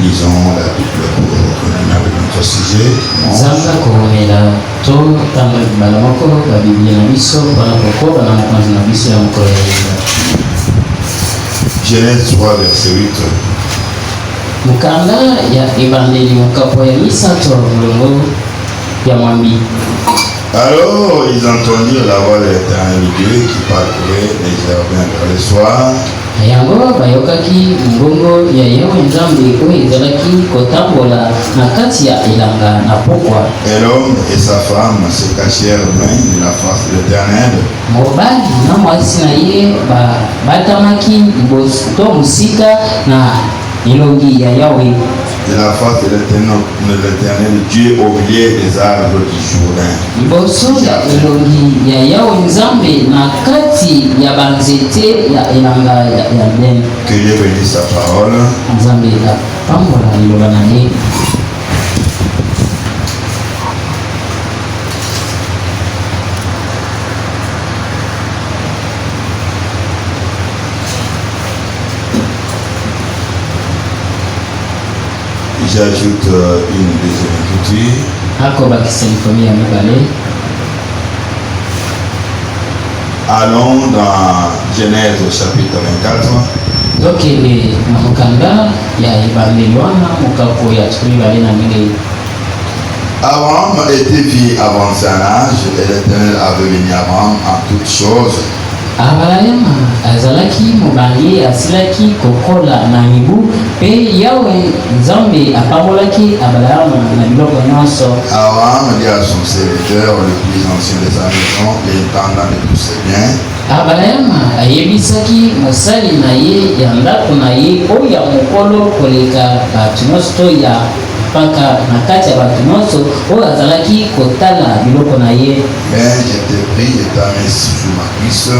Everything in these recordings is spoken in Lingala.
Lisons la Bible pour continuer avec notre sujet. Zanga kuhumira to tamba balamoko ba Biblia na biso bana poko bana mwanzo na biso ya mkoa ya Genèse 3 verset 8. mukanda ya evangeli mukapo ya misato mulungu ya mwambi. Alors ils entendirent la voix de l'Éternel Dieu qui parcourait les jardins vers le soir. Yango bayokaki mbongo ya yewe nzambe oyo ezalaki kotambola na kati ya elanga na pokwa. Et l'homme et sa femme se cachèrent loin de la face de l'Éternel. Mobali na mwasi na ye batamaki to musika na elongi ya Yawe. De la face de l'Éternel Dieu au milieu des arbres du Jourdain. Liboso ya elongi ya Yawe nzambe na kati ya banzete ya elanga ya Ben. Que Dieu bénisse sa parole. Nzambe apambola liloba na ye. J'ajoute une deuxième écriture. Hako bakisema ya mibale. Allons dans Genèse au chapitre 24. Tokele na mukanda ya evangeli wana mukapo ya tulibale na mile. Abraham était vieux avancé en âge et l'Éternel avait béni Abraham en toutes choses. Abraham azalaki mubangi asilaki kokola na mibu pe Yawe nzambe apambolaki Abraham na biloko nyonso. Abraham dit à son serviteur le plus ancien de sa maison, l'intendant de tous ses biens. Abraham ayebisaki mosali na ye ya ndako na ye oyo ya mokolo koleka bato nyonso ya mpaka na kati ya bato nyonso oyo azalaki kotala biloko na ye. Mais je te prie et ta main sur ma cuisse.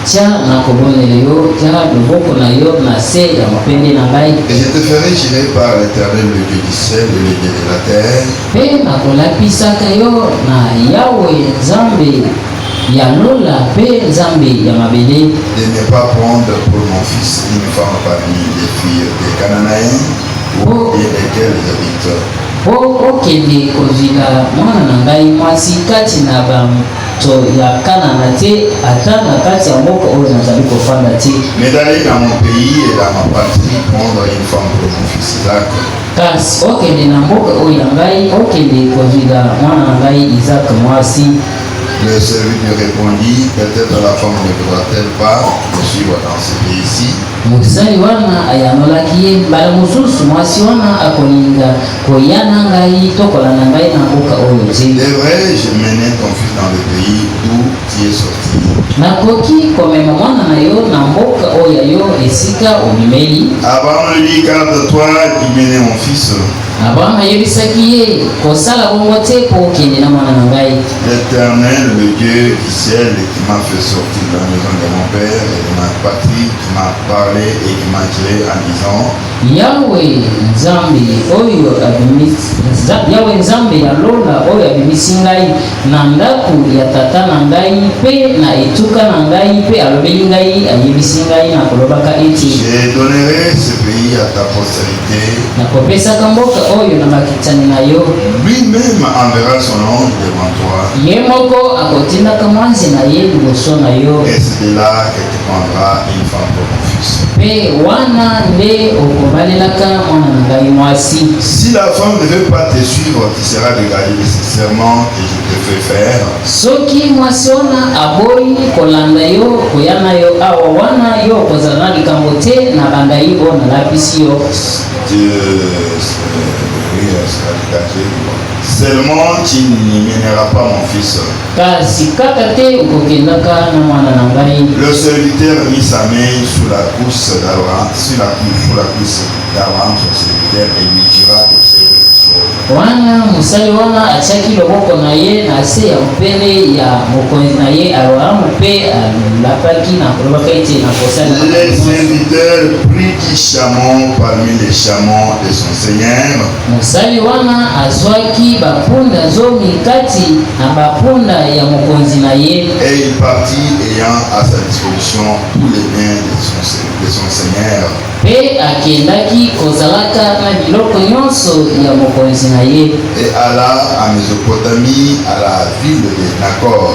Tia na kobonela yo tia loboko na yo na se ya mapende na ngai. Et je te ferai jurer par l'Éternel, le Dieu du ciel et le Dieu de la terre. Pe nakolapisaka yo na Yawe nzambe ya lola pe nzambe ya mabele. De ne pas prendre pour mon fils une femme parmi les filles des Cananéens ou bien desquels j'habite. Okende kozwila mwana na ngai mwasi kati na bato ya Kanana te ata na kati ya mboka oyo nazali kofanda te. Mais d'aller dans mon pays et dans ma patrie prendre une femme pour mon fils Isaac. Kasi okende na mboka oyo ya ngai okende kozwila mwana na ngai Isaac mwasi. Le serviteur répondit, peut-être la femme ne voudra-t-elle pas me suivre dans ce pays-ci? Muzali wana ayanolaki ye mbala mosusu mwasi wana akolinga koyana ngai tokola na ngai na mboka oyo te. Devrais-je mener ton fils dans le pays d'où tu es sorti? Nakoki komema mwana na yo na mboka oyo yo esika omimeli. Abraham lui dit, garde-toi d'y mener mon fils. Abraham ayebisaki ye kosala bongo te po okende na mwana na ngai. L'Éternel, le Dieu du ciel qui m'a fait sortir de la maison de mon père et de ma patrie, qui m'a parlé et qui m'a tiré en disant, Yawe nzambe oyo Yawe nzambe ya lola oyo abimisi ngai na ndako ya tata na ngai pe na etuka na ngai pe alobeli ngai ayebisi ngai na kolobaka eti je donnerai ce pays à ta postérité. Nakopesaka mboka oyo na bakitani na yo. Lui-même enverra son ange devant toi. Ye moko akotindaka mwanzi na ye liboso na yo. Et c'est de là que tu prendras une femme pour mon fils. Pe wana nde okobalelaka mwana na ngai mwasi. Si la femme ne veut pas te suivre, tu seras dégagé de ce serment que je te fais faire. Soki mwasi wana aboyi kolanda yo koyana yo awa wana yo kozala na likambo te na banda yi o na lapisi yo. Seulement tu n'emmèneras pas mon fils. Kasi kaka te ukokendaka na mwana na ngai. Le serviteur mit sa main sous la couche d'Abraham, sur la couche d'Abraham, son serviteur, et lui dira d'observer ce soir. Wana musali wana achaki loboko na ye na se ya mpele ya mokonzi na ye Abraham pe alapaki na kolobaka ete na kosala. Les serviteurs prit chameau parmi les chameaux de son seigneur. Musali wana azwaki bapunda zomi kati na bapunda ya mokonzi na ye. Et il partit ayant à sa disposition tous les biens de son Seigneur. Pe akendaki kozalaka na biloko nyonso ya mokonzi na ye. Et alla à Mésopotamie, à la ville de Nakor.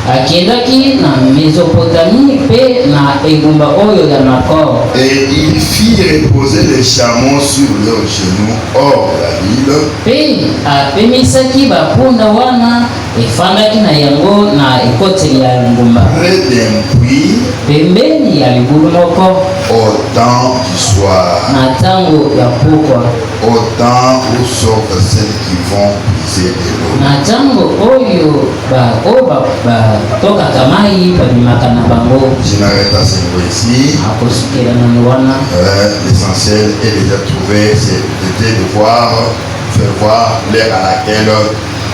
Akendaki na Mésopotamie pe na engumba oyo ya Nakor. Et il fit reposer les chameaux sur leurs genoux hors de la ville. Pe apemisaki bapunda wana efandaki na yango na ekoteli ya ngumba Près d'un puits pembeni ya libulu moko. au temps du soir, Na tango ya pokwa, au temps où sortent celles qui vont puiser de l'eau. na tango oyo tokaka mai babimaka na bango. Je m'arrête à ce niveau ici. Akosukela nani wana. L'essentiel est déjà trouvé, c'était de faire voir l'heure à laquelle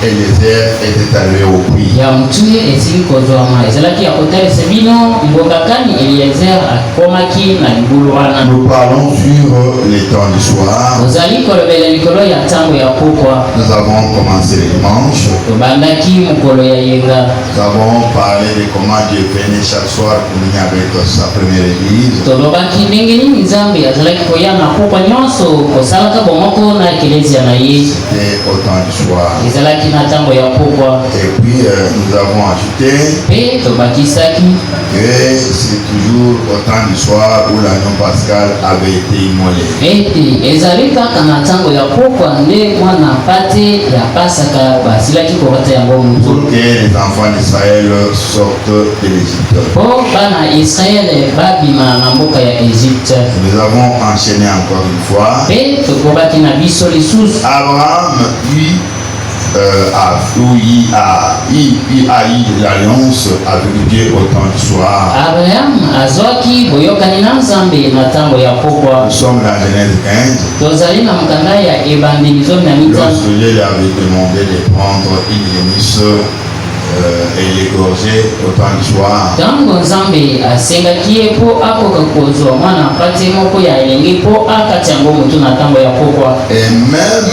Eliezer était arrivé au puits. Ya mutuye esili kozwama ezalaki ya kotalisa bino mbongakani Eliezer akomaki na libulu wana. Nous parlons sur les temps du soir. Ozali kolobela likolo ya tango ya pokwa. Nous avons commencé le dimanche. Tobandaki mokolo ya yenga. Nous avons parlé de comment Dieu venait chaque soir communier avec sa première église. Tolobaki ndenge nini Nzambe azalaki koya na pokwa nyonso kosalaka bomoko na eklezia na ye. C'était au temps du soir. Ezalaki na tango ya pokwa. Et puis nous avons ajouté Pe tobakisaki que c'est toujours au temps du soir où l'agneau pascal avait été immolé. ete ezali kaka na tango ya pokwa nde mwana mpate ya pasaka basilaki kokata yango mutu Pour que les enfants d'Israël sortent de l'Égypte. po bana Israele babima na mboka ya Egypte. Nous avons enchaîné encore une fois. Pe tokobaki na biso lisusu. Abraham a eu l'alliance avec Dieu au temps du soir. Abraham azwaki boyokani na Nzambe na tango ya pokwa. Nous sommes dans Genèse 15. Tozali na mokanda ya ebandeli zomi na mitano. Lorsque Dieu lui avait demandé de prendre une génisse et l'égorger au temps du soir. Tango Nzambe asengaki ye po akoka kozwa mwana mpate moko ya elenge po akati yango mutu na tango ya pokwa. Et même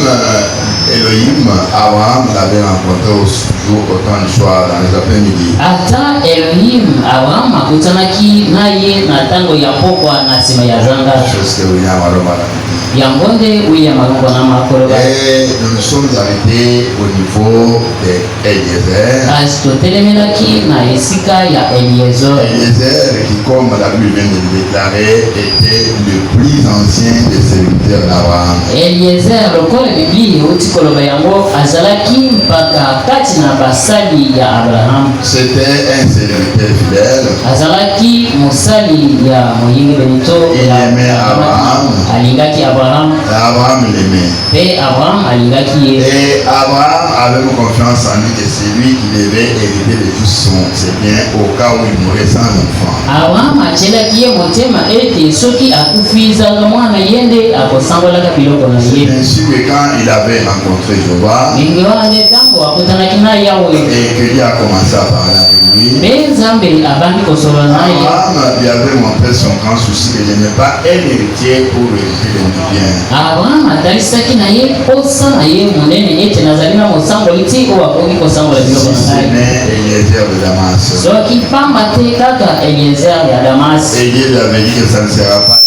Elohim, Abraham l'avait rencontré toujours au temps du soir dans les après-midi. Ata Elohim Abraham akutanaki naye na tango ya pokwa na sima ya zanga. Chose que William Aloma l'a dit. Yangonde William Alongo na makoloba. Et nous nous sommes arrêtés au niveau d'Eliezer. Asitotelemelaki na esika ya Eliezer. Eliezer, qui comme la Bible vient de le déclarer, était le plus ancien des serviteurs d'Abraham. Eliezer lokola Biblia euti koloba yango azalaki mpaka kati na basali ya Abraham. C'était un serviteur fidèle. Azalaki mosali ya moyingi benito Il aimait Abraham. alingaki Abraham. Abraham l'aimait. Pe Abraham alingaki ye. Et Abraham avait confiance en lui que c'est lui qui devait hériter de tous ses biens au cas où il mourrait sans enfant. Abraham achelaki ye motema ete soki akufizanga mwana yende akosambolaka biloko na ye. Ainsi que quand il avait rencontré Jéhovah Ningi wana nde tango akutanaki na Yahweh. et que Dieu a commencé à parler avec lui, Pe Nzambe abandi kosola naye. Abraham lui avait montré son grand souci que je n'ai pas un héritier pour hériter de mes biens. Abraham atalisaki na ye posa na ye monene ete nazali na mosamboli ti oyo akoki kosambola biloko Si na ce ngai. n'est Eliezer de Damas. Soki pamba te kaka Eliezer ya Damas. Et Dieu lui avait dit que ça ne sera pas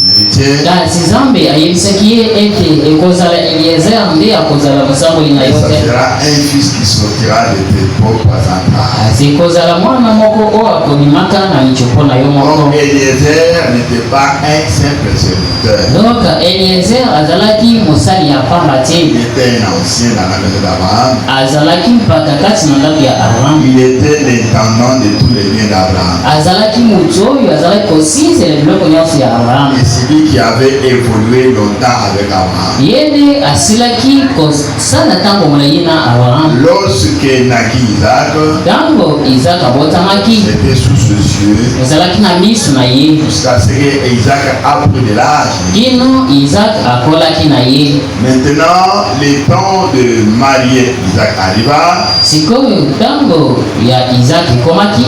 héritier. Kasi Nzambe ayebisaki ye ete ekozala Eliezer nde akozala mosamboli na Et yo ça te. sera un fils qui sortira de tes propres entrailles. Kasi ekozala mwana moko oyo akobimaka na michopo na yo moko. Donc Eliezer n'était pas un simple serviteur. Donc Eliezer azalaki mosali ya pamba te. Il était un ancien dans la maison d'Abraham. Azalaki mpaka kati na ndako ya Abraham. Il était l'intendant de tous les biens d'Abraham. Azalaki mutu oyo azalaki kosinzela biloko nyonso ya Abraham. Et celui qui avait évolué longtemps avec Abraham. Yende asilaki kosala ntango molai na Abraham. Lorsque naquit Isaac, Ntango Isaac abotamaki c'était sous ses yeux. ezalaki na miso na ye. Jusqu'à ce que Isaac a pris de l'âge. Kino Isaac akolaki na ye. Maintenant, le temps de marier Isaac arriva. Sikoyo ntango ya Isaac ekomaki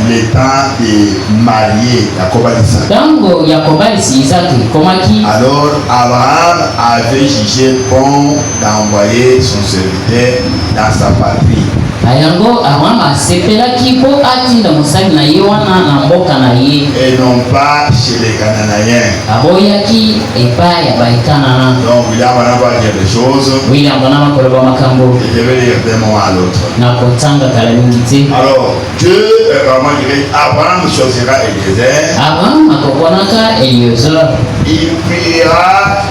le temps de marier Jacob et Isaac. Tango Jacob et Isaac komaki. Alors Abraham avait jugé bon d'envoyer son serviteur dans sa patrie. Ayango Abraham asepelaki po atinda mosali na ye wana na mboka na ye. Et non pas chez les Cananéens. Aboyaki epai ya baikanana. Donc William va dire des choses. William banama koloba makambo. Et je vais lire d'un moment à l'autre. Na kotanga kala mingi te. Alors Dieu vraiment dirait Abraham choisira Eliezer. Abraham akokonaka Eliezer. Il priera.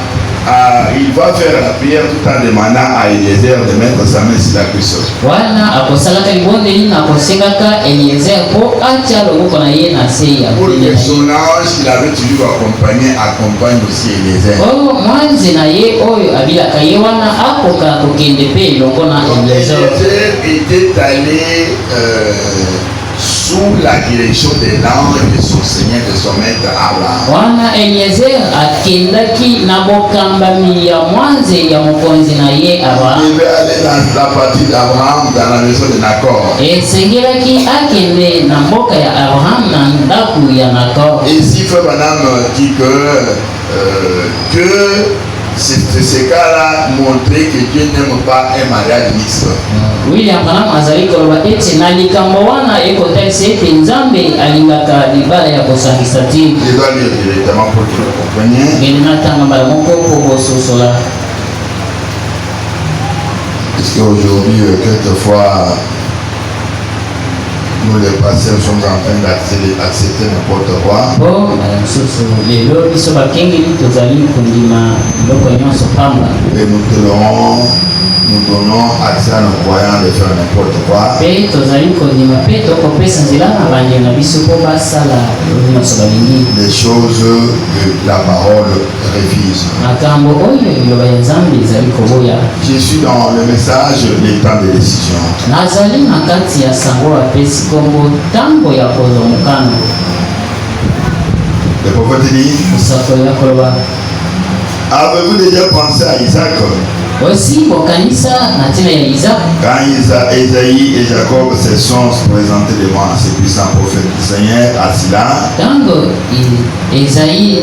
Il va faire la prière tout en demandant à Eliezer de mettre sa main sur la cuisse. Wana akosalaka libondeli na akosekaka Eliezer po atia loboko na ye na se ya pour que son ange qu'il avait toujours accompagne aussi Eliezer. Oh, mwanzi na ye oyo abilaka ye wana akoka kokende pe elongo na Eliezer. Eliezer était allé sous la direction de l'ange de son Seigneur, de son maître Abraham. Wana Eliezer akendaki na bokambami ya mwanzi ya mokonzi na ye Abraham. Il devait aller dans la partie d'Abraham, dans la maison de Nacor. Esengelaki akende na mboka ya Abraham na ndaku ya Nacor. Et si Frère Branham dit que ce cas-là montrait que Dieu n'aime pas un mariage mixte. William Branham azali koloba eti na likambo wana ekotalisa ete Nzambe alingaka libala ya kosangisa ti. Je dois lire directement pour que vous compreniez. Ngeni natanga mbala moko po bososola. Parce qu'aujourd'hui, quelquefois, nous les pasteurs sommes en train d'accepter n'importe quoi. Bon, susu lelo biso bakengeli tozali kondima biloko nyonso pamba. Et nous donnons accès à nos croyants de faire n'importe quoi. Pe tozali kondima pe tokopesa nzela na banje na biso po basala biloko nyonso balingi. Les choses que la parole révise. Makambo oyo liloba ya Nzambe ezali koboya. Je suis dans le message les temps de décision. Nazali na kati ya sango apesi kombo tango ya kozwa mokano. Le prophète dit, Musafo ya koloba. avez-vous déjà pensé à Isaac? Aussi bokanisa na tina ya Isaac. Quand Isaïe et Jacob se sont présentés devant ces puissants prophètes du Seigneur assis là, Tango Isaïe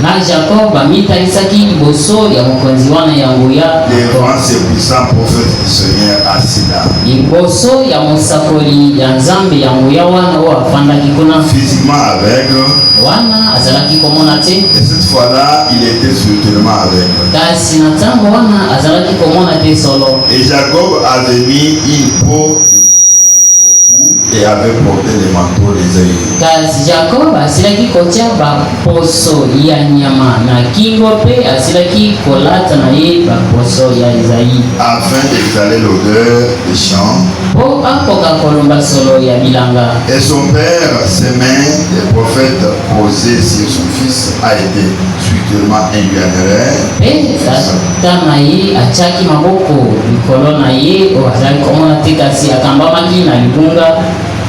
na Jacob bamitaisaki liboso ya mokonzi wana ya nguya devant ces puissants prophètes du Seigneur assis là, liboso ya mosakoli ya Nzambe ya nguya wana oyo afandaki kuna physiquement aveugle, wana azalaki komona te. et cette fois-là il était spirituellement aveugle. Kasi na tango wana azalaki komona te solo. Et Jacob avait mis une peau de mouton au cou et avait porté le manteau d'Ésaïe. Kasi Jacob asilaki kotia baposo ya nyama na kingo pe asilaki kolata na ye baposo ya Isaïe Afin d'exhaler l'odeur des champs. po akoka kolomba solo ya bilanga. Et son père, ses mains, les prophètes posés sur son fils, a été spirituellement ingénieur. Pe tata na ye atiaki maboko likolo na ye oyo azalaki komona te, kasi akambamaki na libunga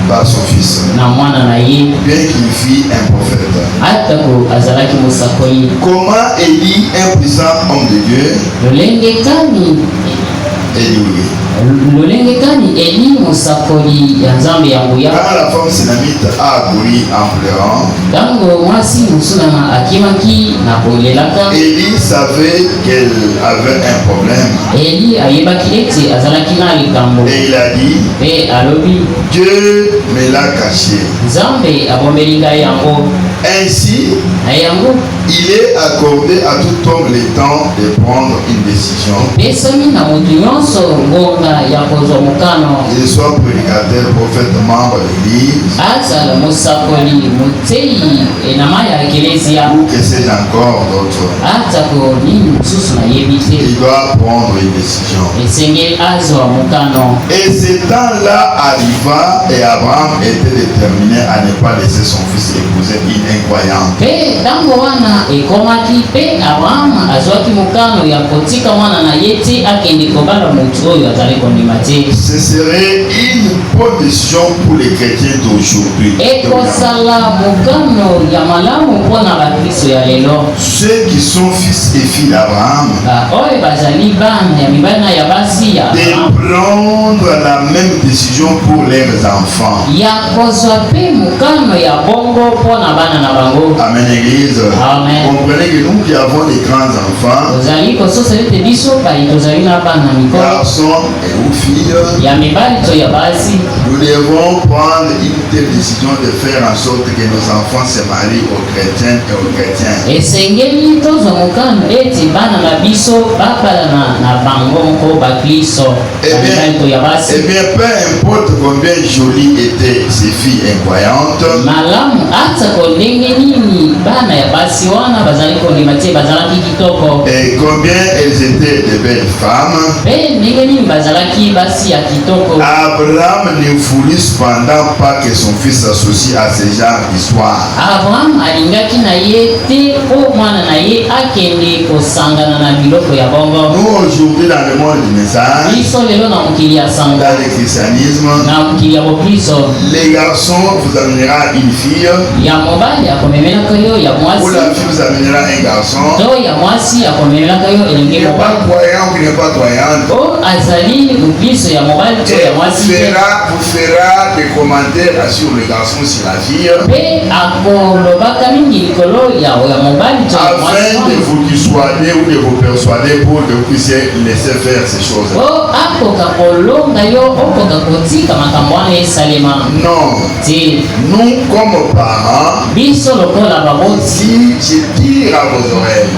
par son fils, na mwana na ye bien qu'il fît un prophète. atako azalaki mosakoli. Comment Élie, un puissant homme de Dieu, lolenge kani Élie, oui. lolenge kani Eli mosakoli ya Nzambe ya nguya. Quand la femme sénamite a accouru en pleurant, Tango mwasi musulama akimaki na kolelaka, Élie savait qu'elle avait un problème. Eli ayebaki ete azalaki na likambo Et il a dit, pe alobi Dieu me l'a caché. Nzambe abombeli ngai yango. Ainsi, Na yango il est accordé à tout homme le temps de prendre une décision. pesami na motu nyonso ngonga ya kozwa mokano, Il soit prédicateur, prophète, membre de l'église, azala mosakoli motei enama ya ekelezia ou que sais-je encore d'autres. atako nini mosusu nayebi te. Il doit prendre une décision. Esengeli azwa mokano. Et ce temps-là arriva et Abraham était déterminé à ne pas laisser son fils épouser une incroyante. Pe tango wana ekomaki pe Abraham azwaki mokano ya kotika mwana na ye te akende kobala motu oyo azalaki bazali kondima te. Ce serait une bonne décision pour les chrétiens d'aujourd'hui. Ekosala mokano ya malamu mpona bakristo ya lelo. Ceux qui sont fils et filles d'Abraham, oyo bazali bana ya mibali na ya basi ya de prendre la même décision pour leurs enfants. ya kozwa mpe mokano ya bongo mpona bana na bango. Amen, Église. Amen. Comprenez que nous qui avons des grands enfants, tozali kososa ete biso bai tozali na bana mikolo garçons et ou filles, ya mibali to ya basi, nous devons prendre une telle décision de faire en sorte que nos enfants se marient aux chrétiens et aux chrétiens. esengeli tozwa mokano ete bana na biso babalana na bango moko bakristo ya mibali to ya basi. Eh bien, peu importe combien jolies étaient ces filles incroyantes, malamu ata ndenge nini bana ya basi wana bazali kondima te bazalaki kitoko, et combien elles étaient de belles femmes, mpe ndenge nini bazalaki basi ya kitoko. Abraham ne voulut cependant pas que son fils s'associe à ce genre d'histoire. abraham alingaki na ye te mpo mwana na ye akende kosangana na biloko ya bongo. Nous aujourd'hui dans le monde du message, biso lelo na mokili ya sango dans le christianisme, na mokili ya bokristo, les garçons vous amènera une fille, ya mobali akomemelaka yo ya ou mwasi, la fille vous amènera un garçon, to ya mwasi akomemelaka yo qui elenge n'est pas mobali, croyant ou qui n'est pas croyante, o azali mokristo ya mobali to et ya mwasi te, vous fera des commentaires sur le garçon, sur la fille, mpe akolobaka mingi likolo ya mobali to ya mwasi afin de vous dissuader ou de vous persuader pour que vous puissiez laisser faire ces choses. o akoka kolonga yo okoka kotika makambo wana esalema Non, te. nous comme parents, biso lokola baboti, si je tire à vos oreilles,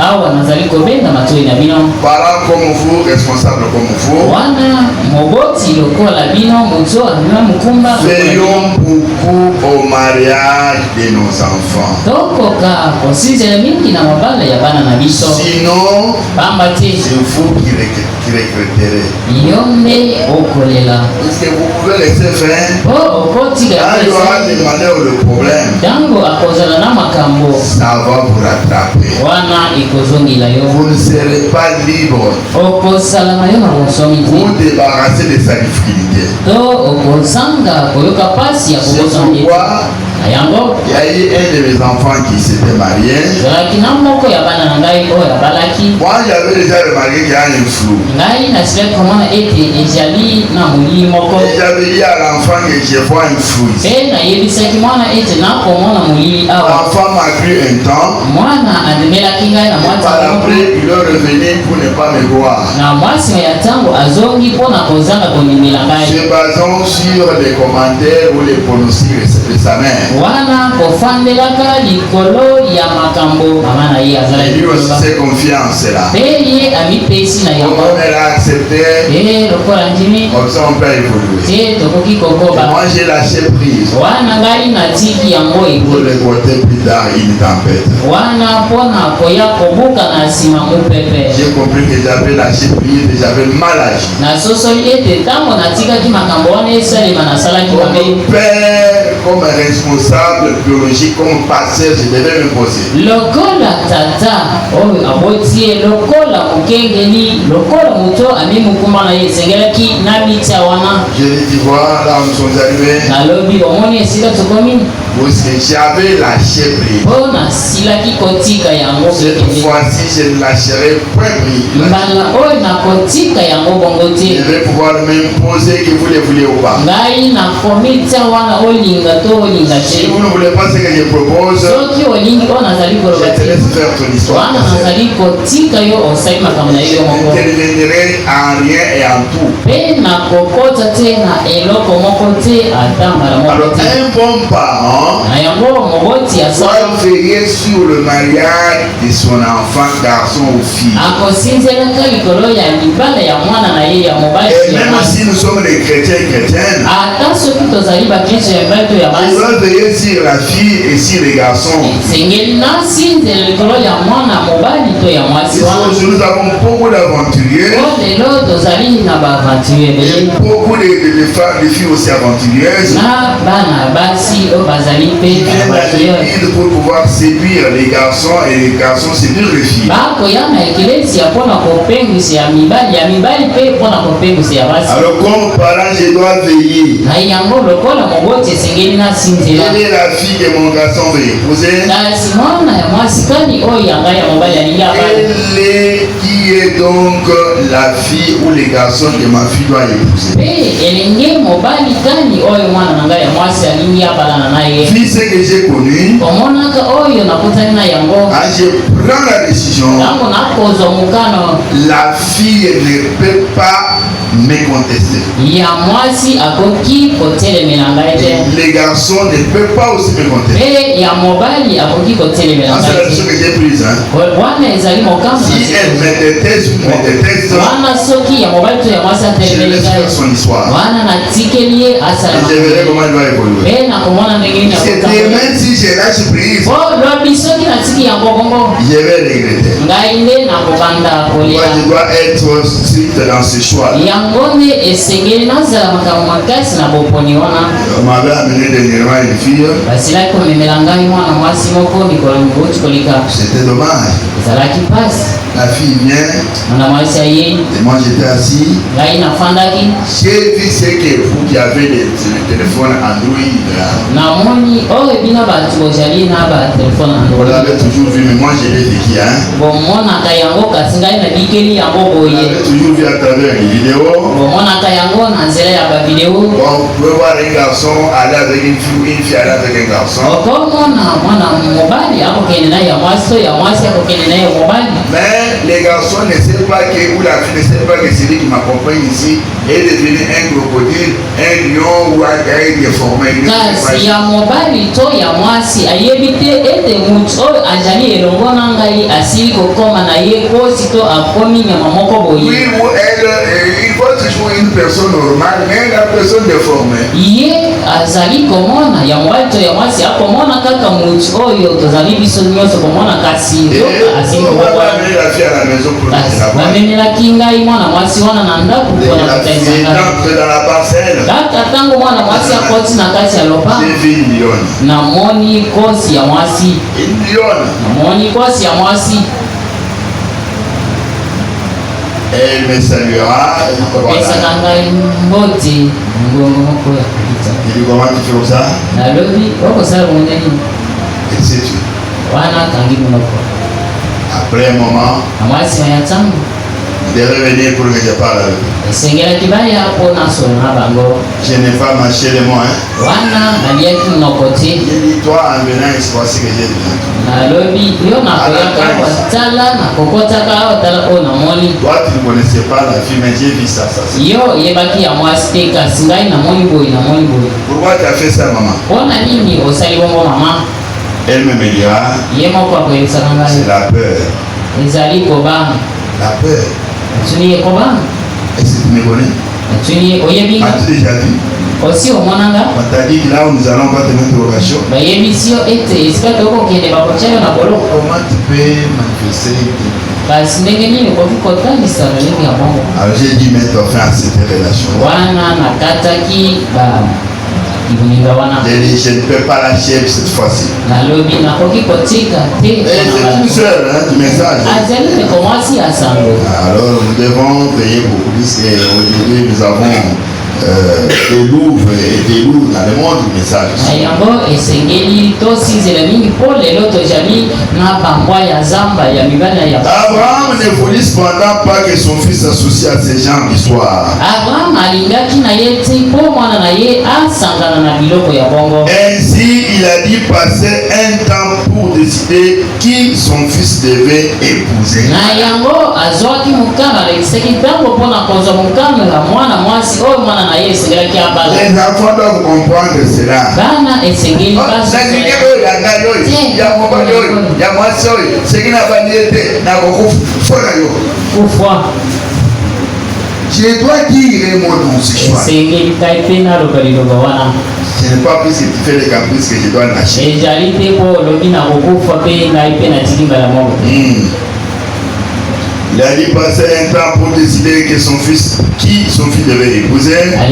awa nazali kobenga matoi na bino, parents comme vous, responsables comme vous, wana moboti lokola bino, moto amema mokumba lokola bino, veillons beaucoup au mariage de nos enfants. tokoka kosinzela mingi na mabala ya bana na biso, Sinon, pamba te c'est vous qui regretterez. yo nde okolela. Est-ce que vous pouvez laisser faire? po okotika Quand il y aura des malheurs, le problème, ntango akozala na makambo ça va vous rattraper. wana ekozongela yo, Vous ne serez pas libre. okosala na yo na bosomi te, Vous débarrasser de sa difficulté. to okozanga koyoka pasi ya C'est kobosana ye. pourquoi na yango il y a eu un de mes enfants qui s'était marié. zalaki na moko ya bana na ngai oyo abalaki. Moi, j'avais déjà remarqué qu'il y a un flou. ngai nasilaki komona ete ezali na molili moko, Et j'avais dit à l'enfant que je vois un flou ici. mpe nayebisaki mwana ete nakomona molili awa. L'enfant m'a cru un temps. mwana andemelaki ngai na Par mwasi après, il est revenu pour ne pas me voir. na mwasi ya ntango azongi mpo na kozanga kondimela ngai, Se basant sur les commentaires ou les pronostics de sa mère. wana kofandelaka likolo ya makambo mama na ye Et lui aussi azalaki ses confiances là. mpe ye amipesi na yango, Comme elle a accepté, te lokola ndimi comme ça on peut évoluer. te tokoki Et kokoba. moi j'ai lâché prise wana ngai natiki yango pour ekolo le côté plus tard une tempête. wana mpona koya kobuka na nsima mopepe. J'ai compris que j'avais lâché prise et j'avais mal agi. nasosoli ete ntango natikaki makambo wana esalema nasalaki mabe. Comme père, comme responsable biologique, comme pasteur, je devais me poser. lokola tata oyo aboti ye, lokola mokengeli, lokola moto ami mokumba na ye esengelaki namitya wana. Je lui dis voilà, là où nous sommes arrivés. nalobi omoni esika tokomi, Parce que j'avais lâché prise. mpo nasilaki kotika yango Cette pekele. fois-ci, je ne lâcherai point prise. mbala oyo nakotika yango bongo Je te, vais pouvoir m'imposer que vous le voulez ou pas. ngai nakomitya wana olinga to olinga Si te. vous ne voulez pas ce que je propose, soki olingi oyo nazali koloba je te te, laisse faire ton histoire. wana nazali kotika yo osali makambo na Je yo moko, n'interviendrai en rien et en tout. mpe nakokota te na eloko moko te ata mbala moko Alors, te. un bon parent na yango moboti ya sala doit veiller sur le mariage de son enfant, garçon ou fille. akosinzelaka likolo ya libala ya mwana na ye ya mobali Et ya même mwasi. si nous sommes des chrétiens et chrétiennes, ata soki tozali bakristo ya mibali to ya on basi, doit veiller sur la fille et sur les garçons. sengeli nasinzela likolo ya mwana mobali to ya mwasi wana. Nous avons beaucoup d'aventuriers po lelo tozali na baaventure et ebele beaucoup de femmes, de filles aussi aventurieuses. na bana basi oyo bazali bazali pe Ils viennent à l'église pour pouvoir séduire les garçons et les garçons séduire les filles. bakoya na eklezia mpona kopengwisa ya mibali pe mpona kopengwisa ya basi. Alors comme parent, je dois veiller. Na yango lokola moboti esengeli nasinzela. Quelle est la fille que mon garçon veut épouser? kasi mwana ya mwasi kani oyo ya ngai ya mobali alingi abali. Qui est donc la fille ou les garçons que ma fille doit épouser? pe elenge mobali kani oyo mwana na ngai ya mwasi alingi abalana na ye. Fils que j'ai connu, omonaka oyo nakutani na yango. je prends la décision. ntango nakozwa mokano. La fille ne peut pas me contester. ya mwasi akoki kotelemela ngai te. Les garçons ne peuvent pas aussi me contester. pe ya mobali akoki kotelemela C'est la ngai décision te. que j'ai prise. wana ezali mokambo. Si elle me déteste ou me déteste, wana soki ya mobali to ya mwasi je atelemeli laisse ngai. faire son histoire. wana natikeli ye asala. Et je verrai comment elle va évoluer. pe nakomona ndenge nini C'est demain si je lâche prise, lobi soki natiki yango bongo je vais regretter. ngai nde nakobanda Moi, kolia. je dois être strict dans ce choix. yango nde esengeli nazala makambo makasi na boponi wana. On m'avait amené dernièrement une fille. basilaki komemela ngai mwana mwasi moko mikolo miboti koleka. C'était dommage. ezalaki pasi. La fille vient, mwana mwasi ayei et moi j'étais assis. ngai nafandaki. J'ai vu ce que vous qui avez le téléphone Android, là. namoni oyo bina bato bozali na batelefone Vous android. l'avez toujours vu, mais moi je l'ai vécu. Hein? bomonaka yango kasi ngai nabikeli yango Vous boye. l'avez toujours vu à travers les vidéos. bomonaka yango na nzela ya bavideo. Bon, vous pouvez voir un garçon aller avec une fille aller avec un garçon. okomona mwana mobali akokende na ya mwasi to ya mwasi akokende na ya mobali. Mais les garçons ne savent pas que, ou la fille ne sait pas que celui qui m'accompagne ici est devenu un crocodile, un lion ou un gars déformé. kasi ya mobali to ya mwasi ayebi te ete mutu oyo azali elongo na ngai asili kokoma na ye kosi to akomi nyama moko boye. Oui, ou elle, il faut toujours une personne normale, mais la personne déformée. ye azali komona ya mobali to ya mwasi akomona kaka mutu oyo tozali biso nyonso komona kasi asili On va amener la fille à la maison pour laisser la voir. bamemelaki ngai mwana mwasi wana na ndako mpona La fille kotaisa entre dans la parcelle. kaka ntango mwana mwasi akoti na kati ya lopango. J'ai vu une lionne. namoni kosi ya mwasi. Une lionne. namoni kosi ya mwasi. Elle me saluera. kopesaka ngai mbote ngongo moko ya kopita. Il dit comment tu fais comme ça? nalobi okosala bonge nini. Et c'est tout. wana akangi monoko. Après un moment, na mwasi ya ntango il devait venir pour que je parle avec lui. esengelaki baya mpona solo na bango. Je n'ai pas marché de moi. Hein. wana naliaki monoko te. J'ai dit, toi, en venant ici, voici que j'ai besoin. nalobi yo nakoyaka awa tala nakokotaka awa tala oyo namoni. Toi, tu ne connaissais pas la fille, mais j'ai vu ça. yo oyebaki ya mwasi te kasi ngai namoni boye namoni boye. Pourquoi tu as fait ça, maman? mpona nini osali bongo mama. Elle me dira, ye moko akoyebisaka c'est ngai la peur. ezali kobanga. La peur. atuni ye kobanga. Est-ce que tu me connais? atuni ye oyebinga. As-tu déjà vu? osi omonanga. On t'a dit que là où nous allons pas te mettre au rachot. bayebisi yo ete esika tokokende bakotia yo na boloko. Comment tu peux manifester? kasi ndenge nini okoki kotanisa lolenge ya bongo. Alors j'ai dit, mets toi fin à cette relation. wana nakataki kibuninga wana. J'ai dit, je ne peux pas lâcher cette fois-ci. nalobi nakoki kotika te. Et c'est une sœur, hein, du message. azali ndeko mwasi ya sango. Alors nous devons payer beaucoup plus. Et aujourd'hui nous avons des louves et des loups dans le monde du message. na yango esengeli tosinzela mingi mpo lelo tozali na bambwa ya zamba ya mibali ya Abraham ne voulut cependant pas que son fils s'associe à ces genres d'histoires. abraham alingaki na ye te mpo mwana na ye asangana na biloko ya bongo. Ainsi il a dû passer un temps pour décider qui son fils devait épouser. na yango azwaki mokano alekisaki ntango mpona kozwa mokano ya mwana mwasi oyo mwana na ye esengelaki abala. Les enfants doivent comprendre cela. bana esengeli kufwa. Je dois dire un mot dans ce choix. esengeli kai mpe naloba liloba wana. Ce n'est pas plus que tu fais les caprices que je dois lâcher. ezali te mpo olobi na kokufa mpe ngai mpe natiki mbala moko. Il a dit passer un temps pour décider que son fils devait épouser. Et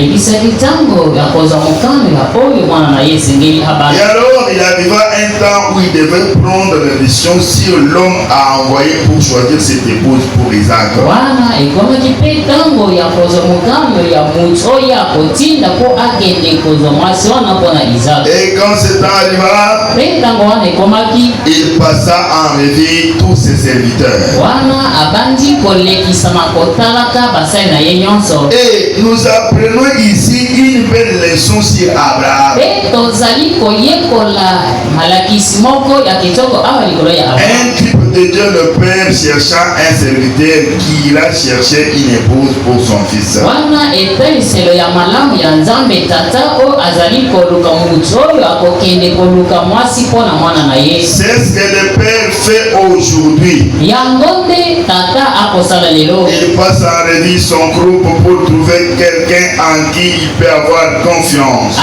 alors il arriva un temps où il devait prendre la décision si l'homme a envoyé pour choisir cette épouse pour Isaac. Et quand ce temps arriva, il passa en revue tous ses serviteurs. Et nous apprenons ici une belle leçon sur Abraham. Un type de Dieu le Père cherchant un serviteur qui a cherché une épouse pour son fils. C'est ce que le Père fait aujourd'hui. Il passe en revue son groupe pour trouver quelqu'un en qui il peut avoir confiance.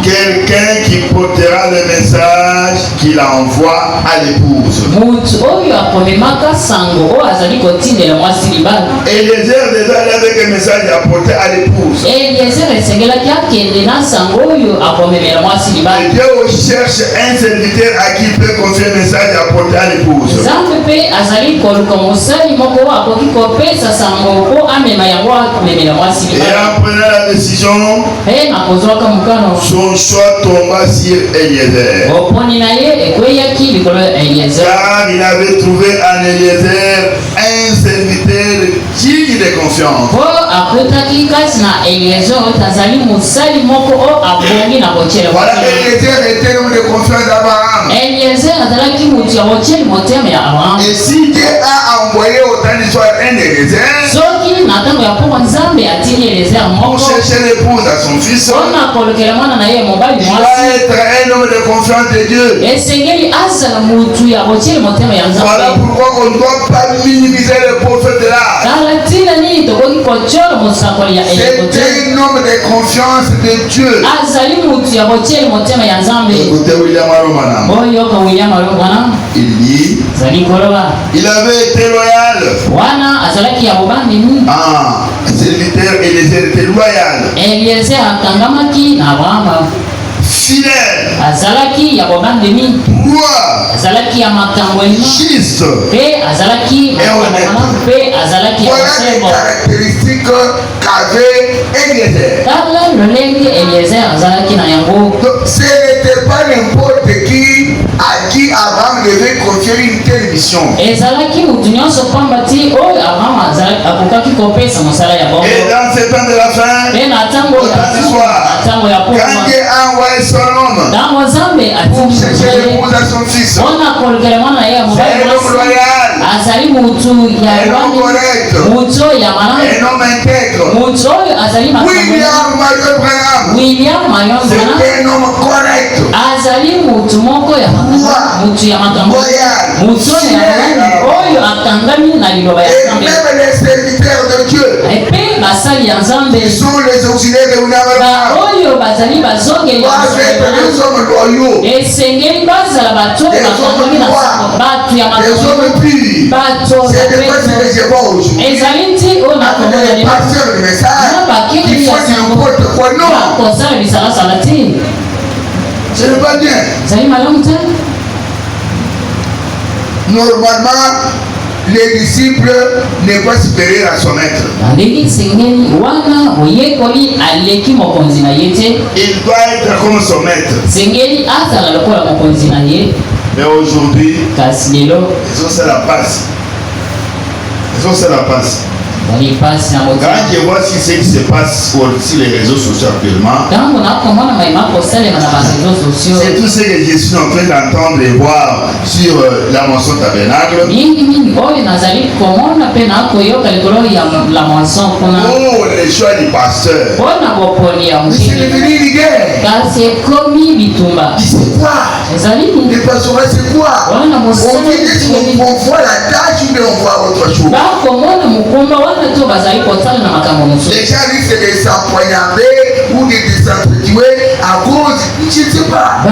Quelqu'un qui portera le message qu'il envoie à l'épouse. Eliezer déjà avait un message à porter à l'épouse. Et Dieu cherche un serviteur à qui il peut confier un message à porter à l'épouse. Et en prenant la décision, son choix tomba sur Eliezer. Car il avait trouvé en Eliezer un serviteur digne de confiance. Voilà, Eliezer était l'homme de confiance d'Abraham. Et si Dieu a envoyé autant d'histoires un Eliezer pour chercher l'épouse à son fils, il doit être un homme de confiance de Dieu. Voilà pourquoi on ne doit pas minimiser le prophète là. C'était un homme de confiance de Dieu. Écoutez William Aromana. Il dit il avait été loyal. Serviteur Eliezer était loyal. Fidèle. Juste. Voilà les caractéristiques qu'avait Eliezer. Ce n'était pas n'importe qui à qui Abraham devait confier une telle mission. Et dans ce temps de la fin, au temps du soir, quand Dieu a envoyé son homme pour chercher l'épouse à son fils, c'est un homme loyal, un homme correct, un homme intègre. William Marion Branham, c'était un homme correct, et même les serviteurs de Dieu, ils sont les auxiliaires de William Branham, doivent être des hommes loyaux, des hommes purs. C'est de quoi ce que je vois aujourd'hui. Avec les pasteurs du message, il faut dire n'importe quoi. Non, ce n'est pas bien. Normalement, les disciples n'est pas supérieur à son maître. Il doit être comme son maître. Mais aujourd'hui, ils ont fait la passe. Quand je vois ce qui se passe sur les réseaux sociaux actuellement, c'est tout ce que je suis en train d'entendre et voir sur la moisson tabernacle. Oh, les choix du pasteur. C'est devenu une guerre. C'est quoi? Les pasteurs, c'est quoi? On dit qu'on voit la tâche ou bien on voit autre chose. Les gens risquent de s'empoignarder ou de s'entretuer à cause, je ne sais pas.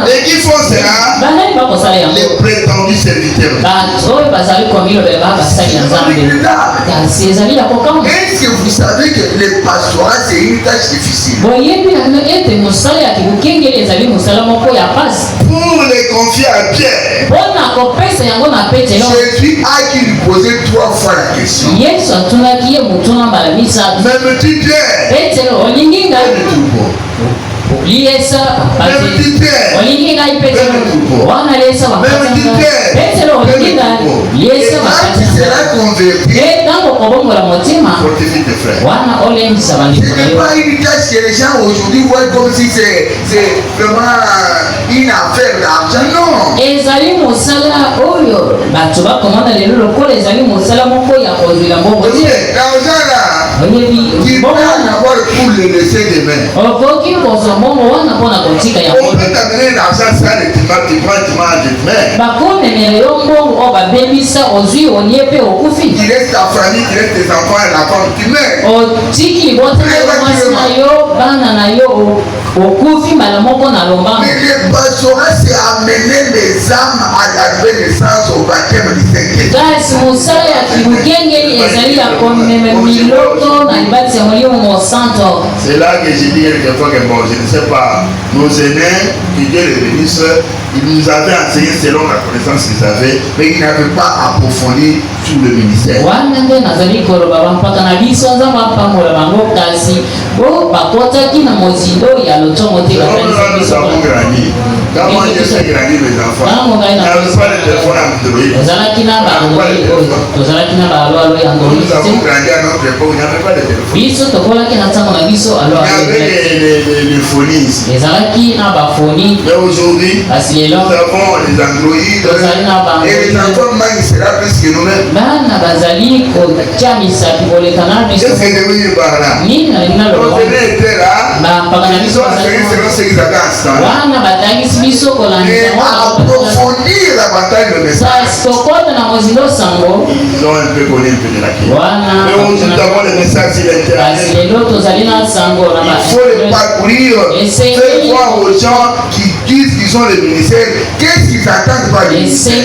Et qui font cela? Les prétendus serviteurs. Est-ce que vous savez que le pastorat c'est une tâche difficile? Pour les confier à Pierre, Jésus a dû lui poser 3 fois la question. Même-tu Pierre? Fortifie tes frères. C'est pas une tâche que les gens aujourd'hui voient comme si c'est vraiment une affaire d'argent. Non. L'argent là, tu peux en avoir pour le laisser demain. On peut t'amener l'argent ça, tu prends demain. Tu laisses ta famille, tu laisses tes enfants et la femme, tu meurs. Mais le pastorat c'est amener les âmes à la renaissance au baptême du Saint-Esprit. C'est là que j'ai dit quelquefois que bon, je ne sais pas, nos aînés, que Dieu les bénisse, ils nous avaient enseigné selon la connaissance qu'ils avaient, mais ils n'avaient pas approfondi tout le ministère. Nous avons grandi. Quand moi je suis grandi, mes enfants, il n'y avait pas de téléphone Android. Nous avons grandi à notre époque, il n'y avait pas de téléphone. Il y avait les phonies ici. Mais aujourd'hui, nous avons les Android et les enfants manquent cela plus que nous-mêmes. Qu'est-ce que je veux dire par là? Nos aînés étaient là, ils ont enseigné selon ce qu'ils avaient enseigné. Et approfondir la bataille de message. Ils ont un peu connu un peu de la clé. Mais aujourd'hui, nous avons le message sur l'internet. Il faut le parcourir, faire voir aux gens qui disent qu'ils ont le ministère, qu'est-ce qu'ils attendent par le ministère.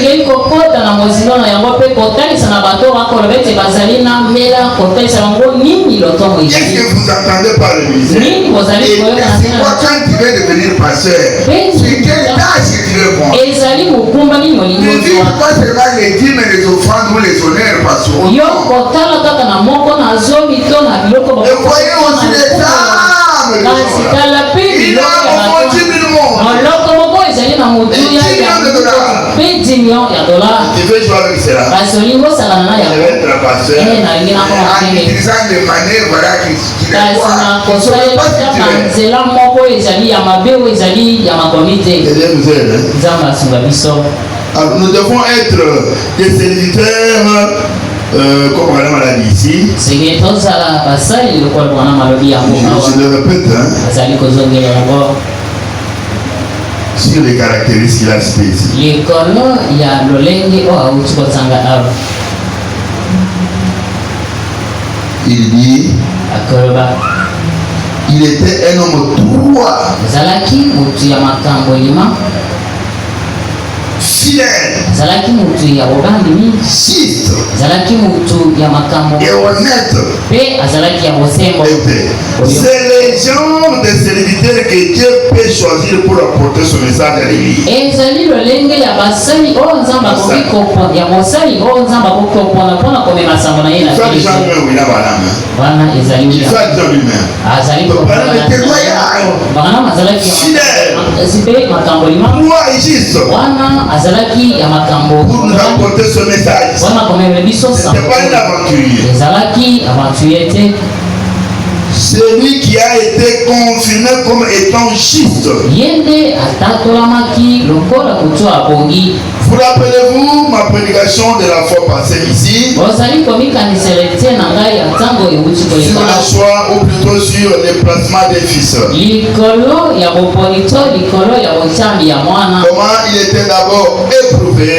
Qu'est-ce que vous attendez par le ministère? Et c'est quoi quand tu veux devenir pasteur? C'est quelle tâche que tu veux prendre? Ne dis pas seulement les dîmes et les offrandes ou les honneurs pastoraux. Et voyez aussi les âmes. Il a rencontré 10 000 monde. Tu veux jouer avec cela? Je vais être un pasteur en utilisant des manières voilà, qui les voient. On ne saurait pas ce que tu es. Alors, nous devons être des serviteurs comme Madame l'a dit ici. Je le répète, sur les caractéristiques qu'il a citées ici. Il dit il était un homme droit, fidèle, juste et honnête. C'est les gens de serviteurs que Dieu peut choisir pour apporter son message à l'église. Pour nous apporter ce message. C'était pas un aventurier. Celui qui a été confirmé comme étant juste. Vous rappelez-vous ma prédication de la fois passée ici sur le choix ou plutôt sur le placement des fils. Comment il était d'abord éprouvé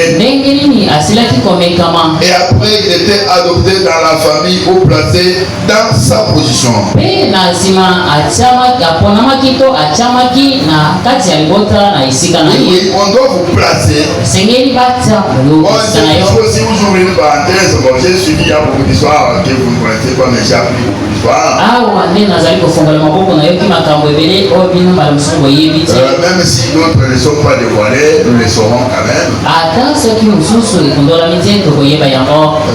et après il était adopté dans la famille ou placé dans sa position. Oui, on doit vous placer. Il faut aussi vous ouvrir une parenthèse. Bon, j'ai suivi il y a beaucoup d'histoires que vous ne connaissez pas, mais j'ai appris beaucoup d'histoires. Même si d'autres ne sont pas dévoilés, nous les saurons quand même.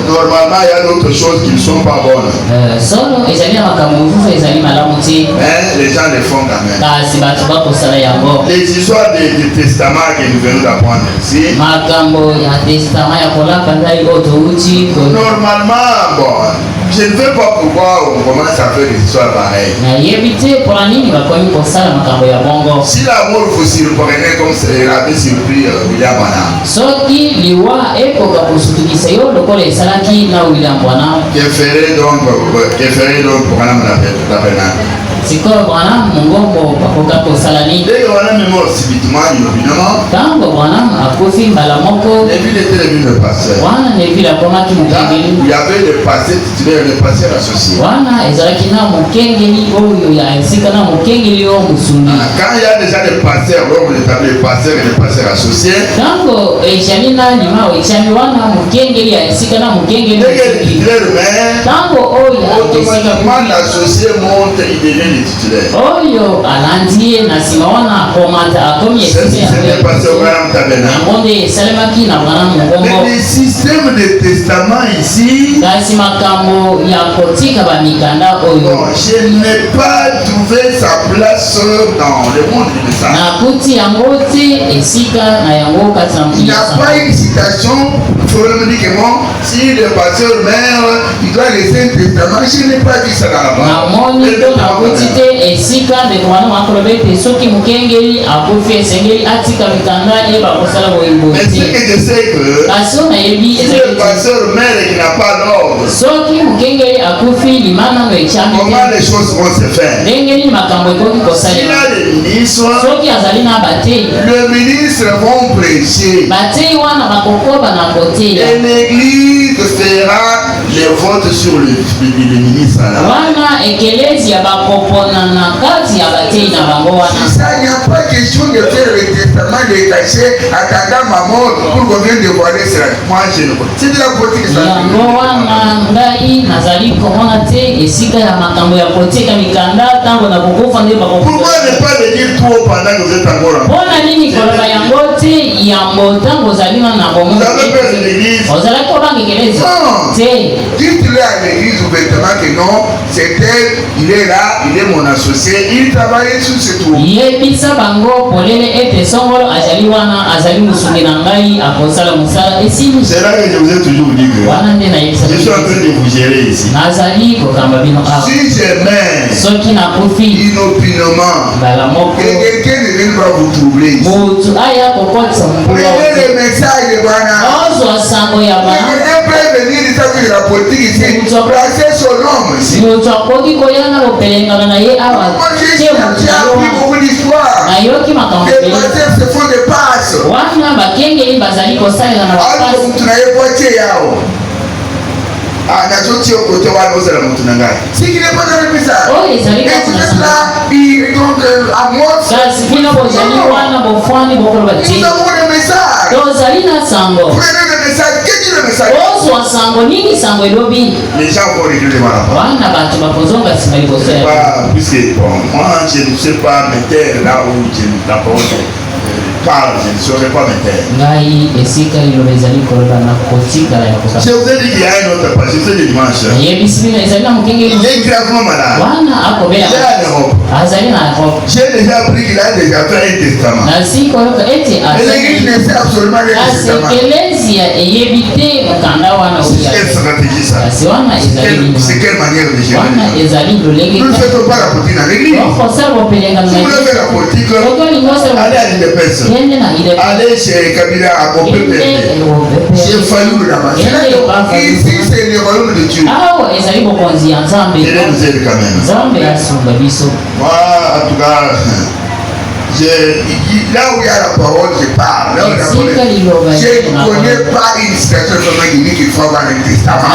Normalement, il y a d'autres choses qui ne sont pas bonnes. Mais les gens les font quand même. Les histoires des testaments que nous venons d'apprendre ici. Normalement, bon, je ne veux pas pourquoi on commence à faire des histoires pareilles. Si l'amour vous surprenait comme il avait surpris William Branham. Que ferait donc Branham Tabernacle? Dès que Branham est mort subitement, évidemment, Neville était devenu le pasteur. Il y avait le pasteur titulaire et le pasteur associé. Quand il y a déjà des pasteurs, donc vous établissez le pasteur et le pasteur associé. Dès que le titulaire meurt, automatiquement l'associé monte, il devient le titulaire. C'est passé au Branham Tabernacle. Mais le système de testament ici, je n'ai pas trouvé sa place dans le monde du message. Il n'y a pas une citation pour me dire que bon, si le pasteur meurt, il doit laisser un testament. Je n'ai pas vu ça dans la Bible. Mais ce que je sais que si le pasteur meurt et qu'il n'a pas d'ordre, comment les choses vont se faire? S'il a le ministre vont prêcher et l'église fera les votes sur le ministre. Ça, il n'y a pas question de faire le testament de cacher attendant ma mort pour qu'on vienne dévoiler cela. Moi, je ne vois. C'est de la politique. Pourquoi ne pas le dire tout pendant que vous êtes encore en vous avez peur de l'église? Non. Dites-le à l'église ouvertement que non, c'est elle, il est là, il est mon associé, il travaille sur ce tour. C'est là que je vous ai toujours dit que je suis en train de vous gérer ici. Si je mets inopinément, que quelqu'un ne vienne pas vous troubler ici. Prenez le message de Branham. Quelqu'un peut venir de la politique ici, placer son homme ici. Moi, j'ai appris beaucoup d'histoire. Les pasteurs se font des passes. Nachotia côté wa bozala mutu na ngai. Si qu'il n'est pas dans le message. Oh, les amis là, il donc à moi. Ça c'est fini bozali wana bofani bokolobati. Nous avons le message. Dozali na sango. Prenez le message, qu'est-ce que le message? Ozo sango nini sango elobi. Les gens vont réguler voilà. Wana batu bakozonga simali bozela. Pas puisque bon, moi je ne sais pas me taire là où je la parole. Car je ne saurais pas me taire. Je vous ai dit qu'il y a un autre passage, c'est le dimanche. Il est gravement malade. Il est à l'Europe. J'ai déjà appris qu'il a déjà fait un testament. Et l'église ne sait absolument rien du testament. C'est quelle stratégie ça? C'est quelle manière de gérer? Nous ne faisons pas la politique dans l'église. Si vous voulez faire la politique, allez à l'IDPS. Allez chez Kabila à Bopé. Chez Fayou là-bas. Ici c'est le royaume de Dieu. Il nous aide quand même. Moi, en tout cas, là où il y a la parole, je parle. Là où il y a la parole, je ne connais pas une situation qui dit qu'il faut avoir un testament.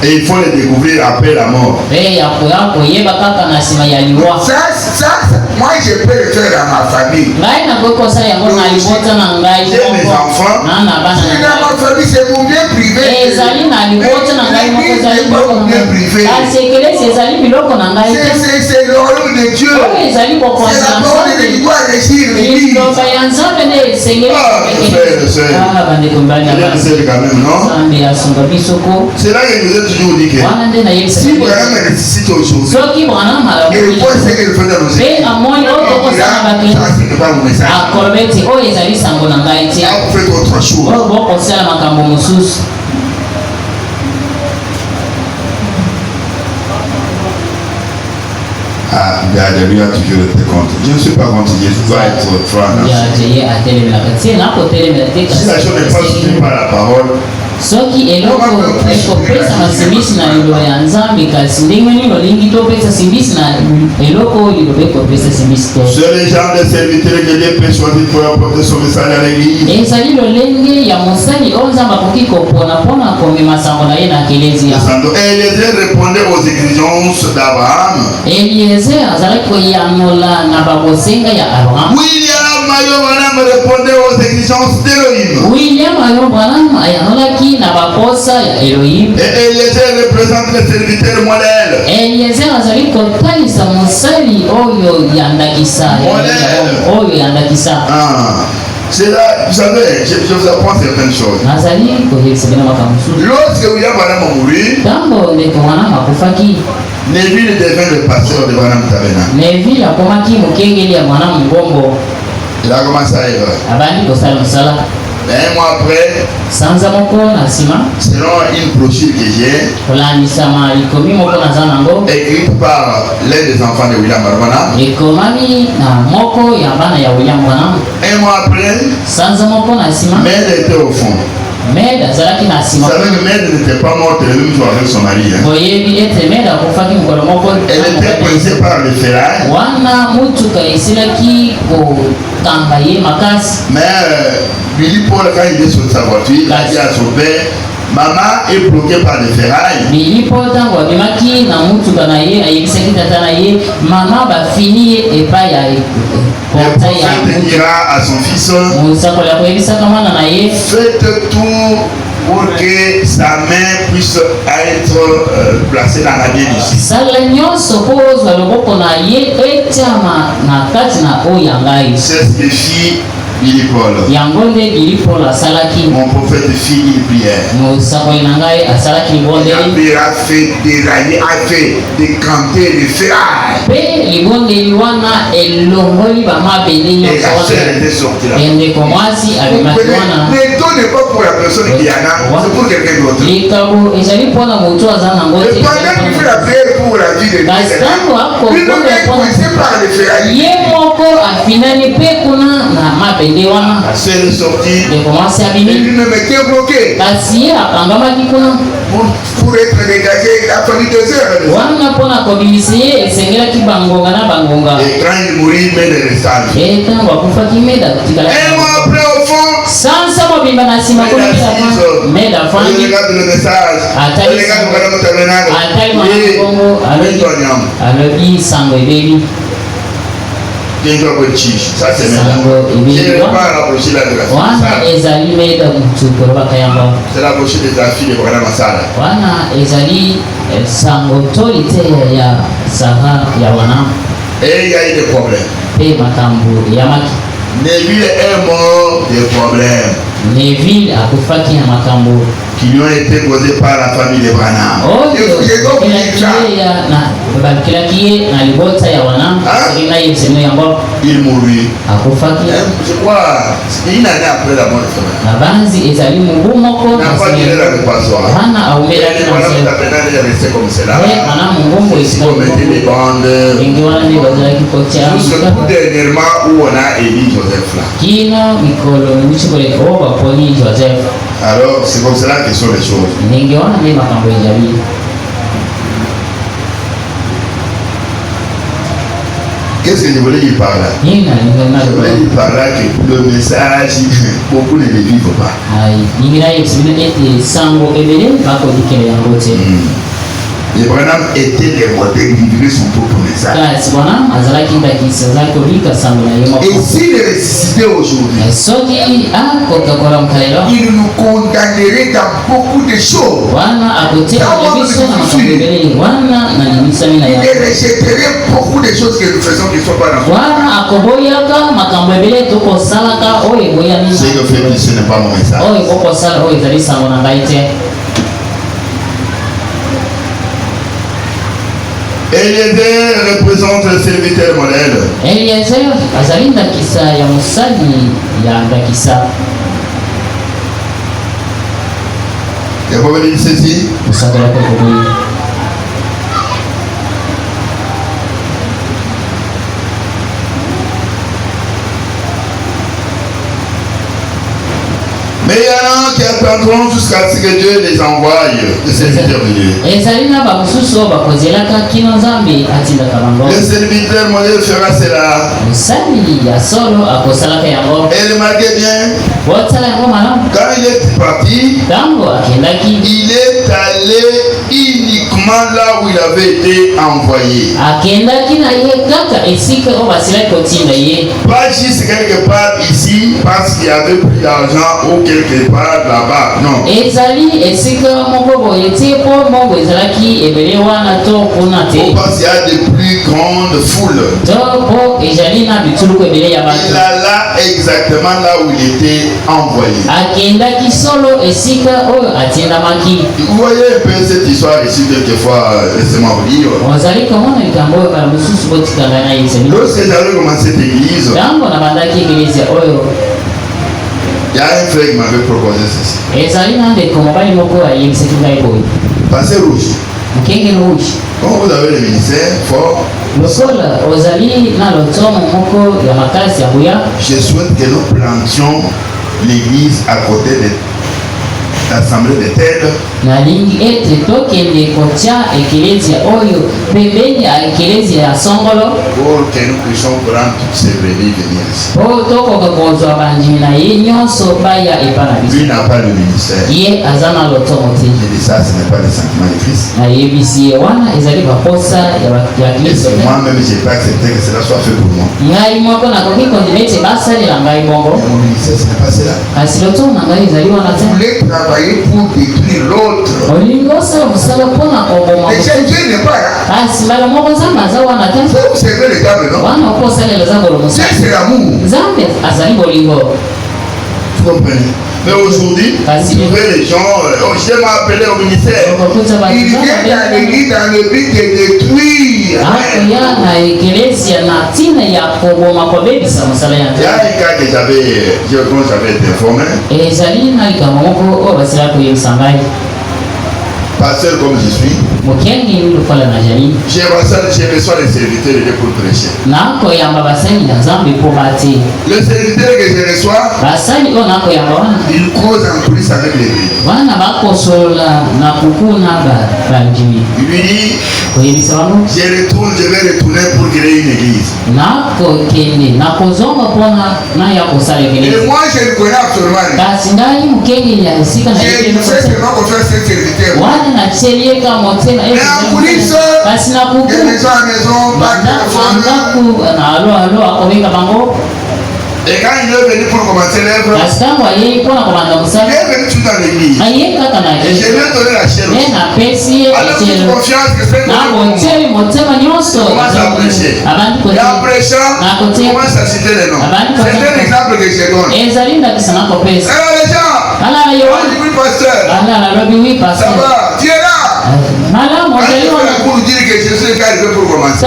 Et il faut le découvrir après la mort. Ça, moi je peux le faire dans ma famille. J'ai mes enfants. Dans ma famille, c'est mon bien privé. C'est pas mon bien privé. C'est le royaume de Dieu. C'est la parole de Dieu qui doit régir l'église. C'est là que je vous ai toujours dit que si Branham nécessite autre chose, et le point c'est que le fait de nous aider, ça c'est pas mon message. Là vous faites autre chose. Alléluia, toujours été contre. Je ne suis pas contre Dieu, je dois être franc. Si la chose n'est pas soutenue par la parole, soki eloko ekopesa masimbisi na liloba ya Nzambe kasi ndenge nini olingi topesa simbisi na eloko oyo liloba ekopesa simbisi te. C'est les gens de serviteurs que Dieu peut choisir pour apporter son message à l'église. Ezali lolenge ya mosali oyo Nzambe akoki kopona komema sango na ye na kelezi ya. Eliezer répondait aux exigences d'Abraham. Eliezer azalaki koyanola na babosenga ya Abraham. William Mayo Branham répondait aux exigences d'Elohim. William Mayo Branham ayanolaki na baposa ya Elohim. Et Eliezer représente le serviteur modèle. Eliezer azali kotalisa mosali oyo yandakisa. Oyo yandakisa. C'est là, vous savez, je vous apprends certaines choses. Lorsque William Branham mourit, Neville devint le pasteur de Branham Tabernacle. Neville akomaki mukengeli ya mwana mgongo. Il a commencé à œuvrer. Un mois après, selon une brochure que j'ai, écrite par l'un des enfants de William Branham, un mois après, Mère était au fond. Vous savez que Mère n'était pas morte le même jour avec son mari. Elle était pressée par le ferraille. Mais Billy Paul, quand il est sur sa voiture, il a dit à son père, maman est bloquée par les ferrailles. Le prophète dira à son fils, faites tout pour que sa main puisse être placée dans la bien ici. C'est ce que fit Billy Paul. Mon prophète fit une prière. Il a fait dérailler, a fait décanter les ferrailles. Et la chair était sortie là. Ne donnez pas pour la personne qui en a, c'est pour quelqu'un d'autre. Et pendant qu'il fait la prière pour la vie de Dieu, lui-même est poussé par les ferrailles. C'est le sorti. Et lui-même était bloqué. Pour être dégagé, il a fallu 2 heures. Et quand il mourit, mais le restant. Un mois après, au fond, regarde le message. Regarde le tabernacle. Ça c'est maintenant. Je pas la brochure là de la fille. C'est la brochure de la fille de Branham Masala. Et il y a eu des problèmes. Neville est mort des problèmes. Neville akufaki na makambo. qui lui ont été causés par la famille de Branham. Il mourut. Je crois une année après la mort de son mari. N'a pas tiré la passoire. Il est resté comme cela. Il mettait des bandes. Jusqu'au tout dernièrement où on a élu Joseph là. Alors c'est comme cela que sont les choses. Qu'est-ce que je voulais dire par là? Je voulais dire par là que le message, beaucoup ne le vivent pas. Les Branham étaient des modèles qui vivaient son propre message. Et s'il est ressuscité aujourd'hui, il nous condamnerait dans beaucoup de choses. Il rejetterait beaucoup de choses que nous faisons qui ne sont pas dans ce que fait, ce n'est pas mon message. Eliezer représente le serviteur modèle. Eliezer azali ndakisa ya musali ya ndakisa. Et vous voyez ceci? Mais il y en a qui attendront jusqu'à ce que Dieu les envoie, les serviteurs de Dieu. Le serviteur modèle fera cela. Et remarquez bien, quand il est parti, il est allé uniquement là où il avait été envoyé. Pas juste quelque part ici parce qu'il y avait plus d'argent ou quelque part là-bas. Non. Pour parce qu'il y a de plus grandes foules. Il alla exactement là où il était envoyé. Vous voyez un peu cette histoire ici quelquefois, laissez-moi vous dire. Lorsque j'avais commencé cette église, il y a un frère qui m'avait proposé ceci. Passez rouge. Quand vous avez le ministère fort, je souhaite que nous plantions l'église à côté de l'assemblée de terre. Pour que nous puissions prendre toutes ces brebis venir ici. Lui n'a pas le ministère. Et de ça, ce n'est pas le sentiment de Christ. Moi-même, je n'ai pas accepté que cela soit fait pour moi. Mon ministère, ce n'est pas cela. Vous voulez travailler pour détruire l'autre. Déjà, Dieu n'est pas là. Vous servez le diable, non? Dieu, c'est l'amour. Vous comprenez? Mais aujourd'hui, vous trouvez les gens, je m'ai appelé au ministère. Ils viennent dans l'église dans le but de détruire. Il y a un cas que j'avais été informé. Pasteur comme je suis, je reçois les serviteurs de Dieu pour prêcher. Le serviteur que je reçois, il cause en coulisses avec l'église. Il lui dit, je vais retourner pour créer une église. Et moi je ne connais absolument rien. Je sais seulement qu'on fait ce serviteur. Mais en coulisses, de maison à maison, par téléphone. Et quand il est venu pour commencer l'œuvre, il est venu tout dans l'église. Et je lui ai donné la chair aussi. Alors toute confiance que c'est commence à prêcher. Et en prêchant, commence à citer les noms. C'est un exemple que je donne. Alors les gens, oui pasteur, ça va, tu es là. Pour nous dire que Jésus est arrivé pour commencer.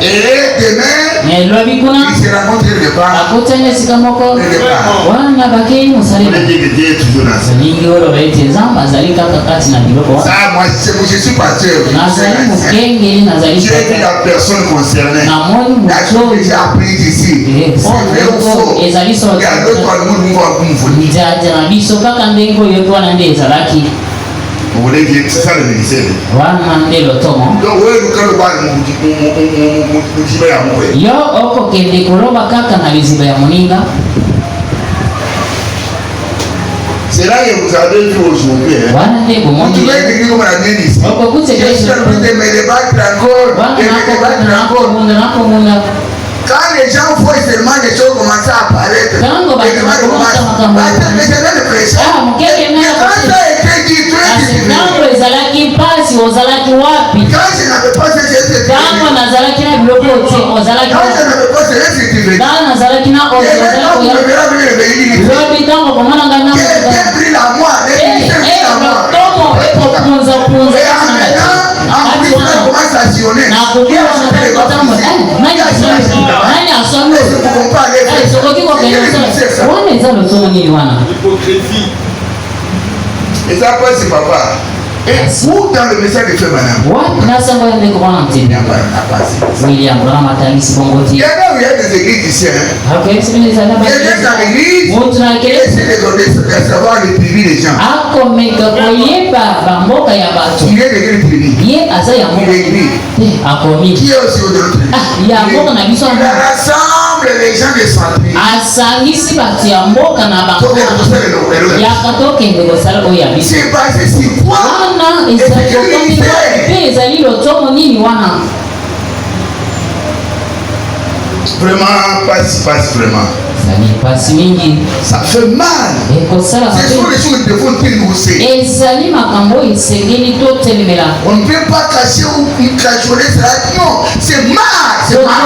Et demain, il se rencontre quelque part. On dit que Dieu est toujours dans ça. Ça, moi, je suis pasteur. J'ai vu la personne concernée. La chose que j'ai appris ici. C'est vrai ou faux? Il y a d'autres monde qui vont vous dire. Vous voulez dire que c'est ça le ministère. Donc, oui, nous quand le bal nous dit c'est là que vous avez vu aujourd'hui. Vous trouvez que comme la mienne ici. Je suis en train de me débattre encore. Quand les gens voient seulement les choses commencer à apparaître, mais je vais le prêcher. Quand ça a été dit, quand je n'avais pas ce et ça passe, papa. Et où dans le message de Frère Branham? Il y a des églises ici. Il y a des églises qui essaient de savoir les privés des gens. Il y a des privés. Il est église. Qui est aussi au d'autres. Il rassemble les gens de santé. C'est basé sur quoi? Vraiment, passe vraiment. Ça fait mal. Ce sont les choses que nous devons dénoncer. On ne peut pas cacher ou cajoler cela. Non, c'est mal. C'est mal.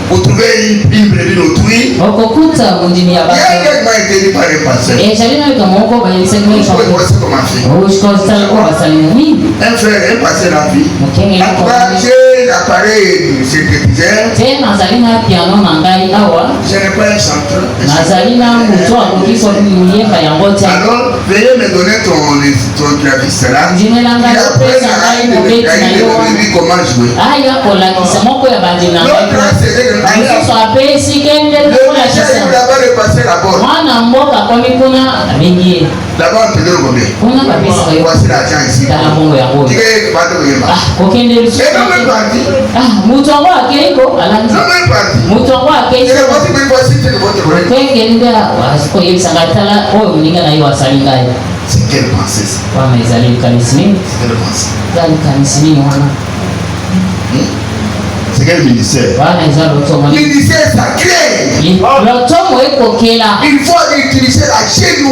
Vous trouvez une brebis d'autrui. Il y a quelqu'un qui été dit par les pasteurs. Un frère est passé la vie. L'appareil synthétiseur. Je n'ai pas un chanteur. Alors, veuillez me donner ton claviste là. Il a appris comment jouer. L'autre c'est le là-bas le passer la porte. D'abord, on te donne combien? Voici l'argent ici. Et non même parti. Non même parti. Et voici votre c'est quelle pensée ça? C'est quelle pensée? C'est quel ministère? Ministère sacré. Il faut utiliser la chaîne de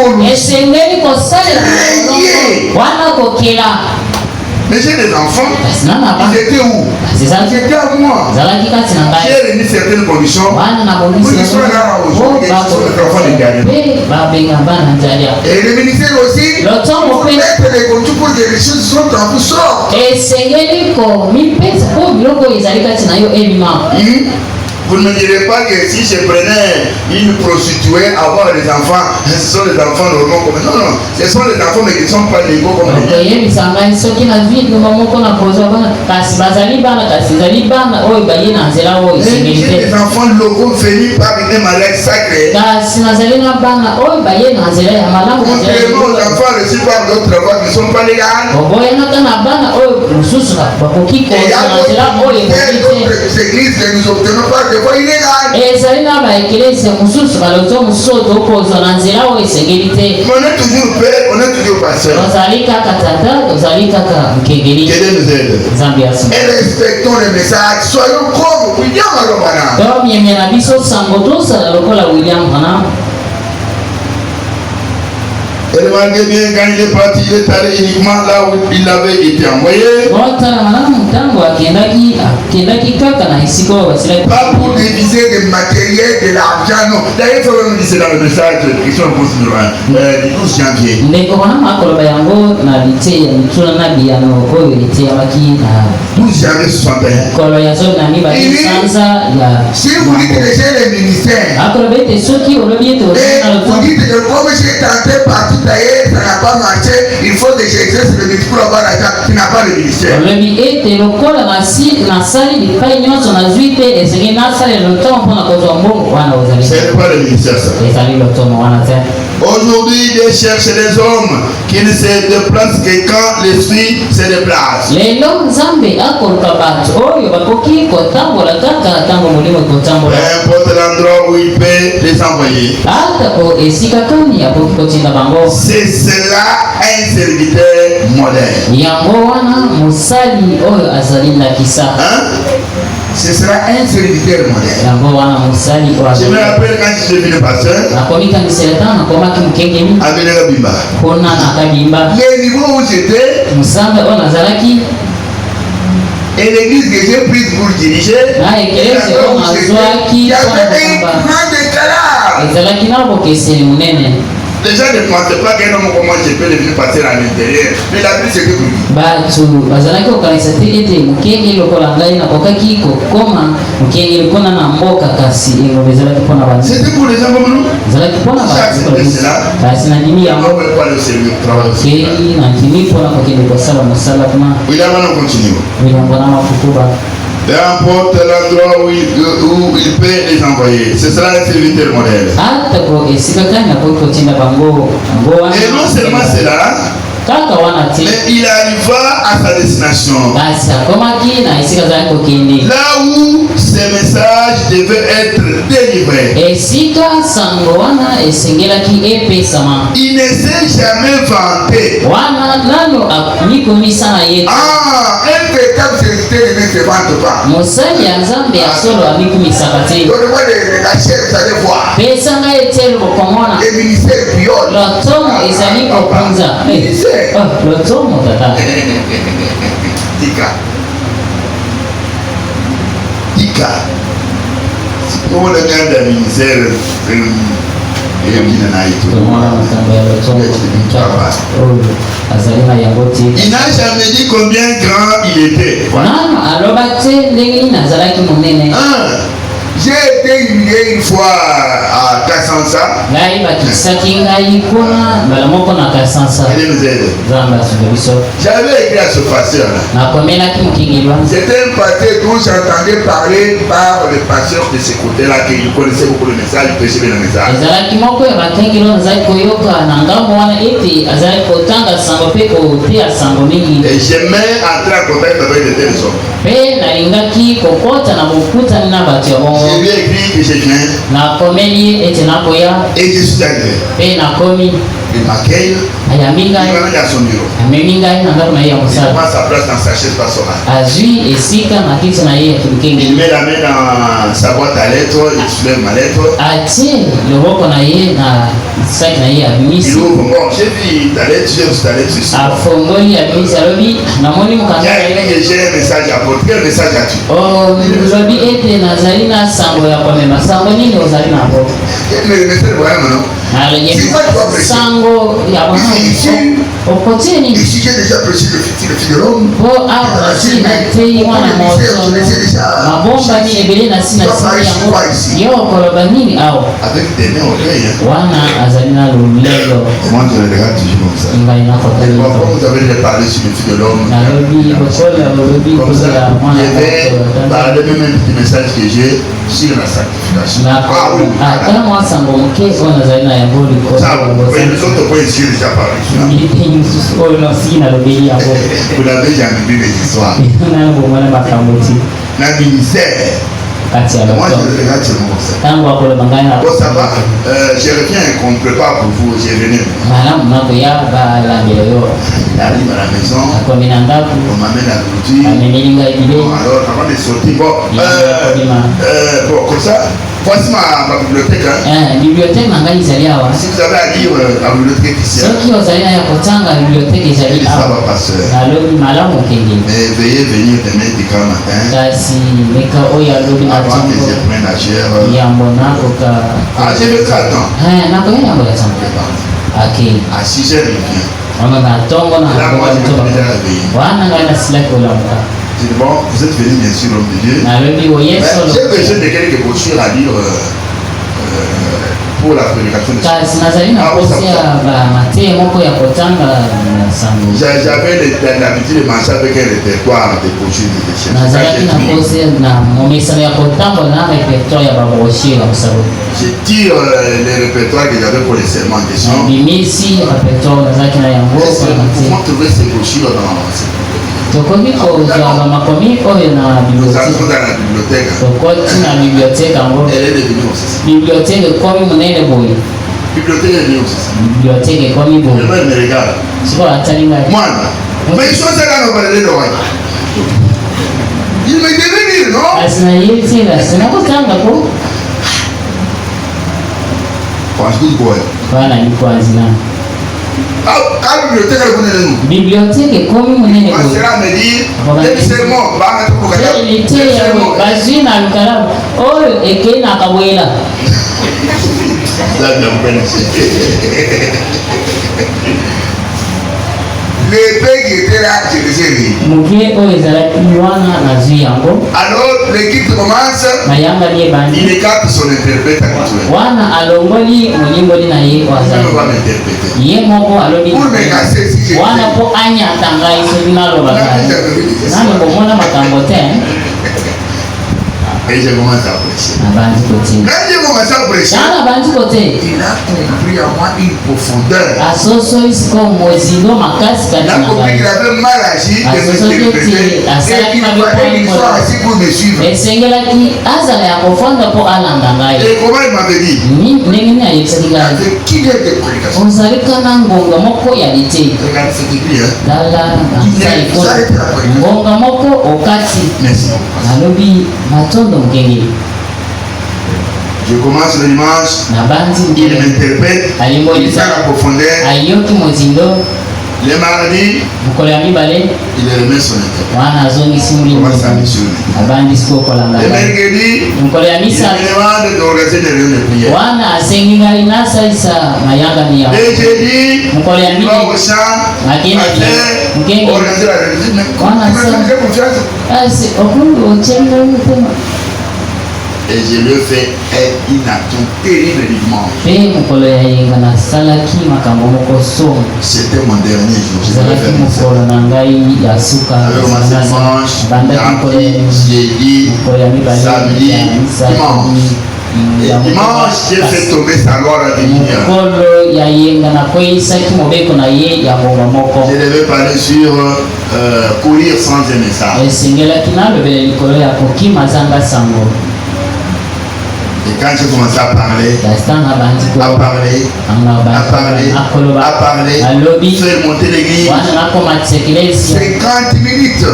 mais j'ai des enfants, ils étaient où? Ils étaient à moi. J'ai réuni certaines conditions. Vous ne soyez là aujourd'hui, ils sont les enfants de Galilee. Et le ministère aussi, vous mettre les conditions pour que les choses soient en tout sorte. Vous Vous ne me direz pas que si je prenais une prostituée avoir des enfants, ce sont des enfants normaux comme non, non, ce sont des enfants mais qui ne sont pas légaux comme les miens. C'est des enfants locaux venus par des mariages sacrés. Contrairement aux enfants reçus par d'autres voies qui ne sont pas légales. Et il y a d'autres églises que nous obtenons par des voies illégales. On est toujours père, on est toujours pasteur. Que Dieu nous aide. Et respectons le message. Soyons comme William Branham. Et remarquez bien, quand il est parti, il est allé uniquement là où il avait été envoyé. Pas pour diviser des matériels, de l'argent, non. D'ailleurs, il faut même dire dans le message, question réponse numéro 1, du 12 janvier. 12 janvier 61. Si vous dites que j'ai les ministères, et vous dites que comme j'ai tenté partout, ça n'a pas marché, il faut que j'exerce le ministère pour avoir l'argent, tu n'as pas le ministère. C'est pas le ministère ça. Aujourd'hui, Dieu cherche les hommes qui ne se déplacent que quand l'esprit se déplace. Peu importe l'endroit où il peut les envoyer. C'est cela un serviteur modèle. Ce sera un serviteur modèle. Je me rappelle quand je suis devenu pasteur à Benegabimba. Le niveau où j'étais et l'église que j'ai prise pour diriger, il y avait un grand décalage. Les gens ne pensaient pas qu'un homme comme moi je peux devenir pasteur à l'intérieur. Mais la Bible c'est que vous dites. C'était pour les gens comme nous. J'acceptais cela. On ne peut pas le servir. William, on continue. Peu importe l'endroit où il peut les envoyer, ce sera un serviteur modèle. Et non seulement cela, mais il arriva à sa destination. Là où ces messages devaient être délivrés. Il ne s'est jamais vanté. Un véritable serviteur ne se vante pas. Donnez-moi la chair, vous allez voir. Les ministères violent. Tika. On a bien des ministères. Il n'a jamais dit combien grand il était. J'ai été humilié une fois à Kassansa. Et nous aide. J'avais écrit à ce pasteur-là. C'était un pasteur dont j'entendais parler par le pasteur de ce côté-là, qui connaissait beaucoup le message, il prêchait bien le message. Et j'aimais entrer en contact avec de tels hommes. Je lui ai écrit que je viens. Et je suis arrivé. Il m'accueille. Il m'amène à son bureau. Il prend sa place dans sa chaise personnelle. Il met la main dans sa boîte à lettres. Il soulève ma lettre. Il ouvre. Bon, j'ai vu ta lettre. J'ai vu ta lettre ici. J'ai un message à porter. Quel message as-tu? C'est quoi tu vas prêcher? Et si j'ai déjà prêché le Fils de l'homme, tu vas parler sur quoi ici? Avec des mains oreilles. Comment tu regardes toujours comme ça? Et pourquoi vous avez parlé sur le Fils de l'homme? Comme ça, je vais parler même un petit message que j'ai sur la sanctification. Ah oui. Ça, les autres points ici déjà parlé. Vous l'avez jamais vu les histoires. La ministère. Moi je le regarde sur mon ça. Bon ça va, je reviens qu'on ne prépare pour vous, je reviens. Il arrive à la maison, on m'amène à l'outil. Bon alors avant de sortir, bon comme ça. Voici ma bibliothèque. Bibliothèque si vous avez à lire la bibliothèque ici. Ça va passer. Mais veuillez venir demain du grand matin. Avant que je prenne la chair. Ah, je vais t'attendre. À 6h, il vient. Là, moi, je vais déjà réveiller. C'est bon, vous êtes venu bien sûr l'homme de Dieu. J'ai besoin de quelques brochures à lire pour la prédication de j'avais l'habitude de marcher avec un répertoire de brochures je tire les répertoires que j'avais pour les serments en question. Comment trouver ces brochures dans nous entrons dans la bibliothèque. Elle est devenue aussi. Bibliothèque est comme une bibliothèque est aussi. Bibliothèque est comme une je me regarde. Moi, mais il faut ça là, on va aller loin. Il me devait dire, non? Bibliothèque est comme une l'épée qui était là, je les ai vus. Alors l'équipe commence, il écarte son interprète actuel. Il va m'interpréter. Pour me casser si je et je commence à prêcher. Quand je commence à prêcher, il a compris à moi une profondeur. Il a compris qu'il avait mal agi de m'interpréter et qu'il soit assis pour me suivre. Et comment il m'avait dit? Avec qui est de prédication? Regarde cette écrit, vous arrêtez la prédication. Merci. Je commence le dimanche, il m'interprète, il fait la profondeur. Le mardi, il remet son interprète. Commence à missionner. Le mercredi, il me demande d'organiser des réunions de prière. Le jeudi, il va au champ, organiser la réunion. Et je le fais une action terrible du dimanche. C'était mon dernier jour. Je devais faire ça. Alors, on dimanche, jeudi, samedi, dimanche. Et dimanche, j'ai fait tomber sa gloire à venir. Je devais parler sur courir sans un message. Et quand j'ai commencé à parler, faire monter l'église, 50 minutes,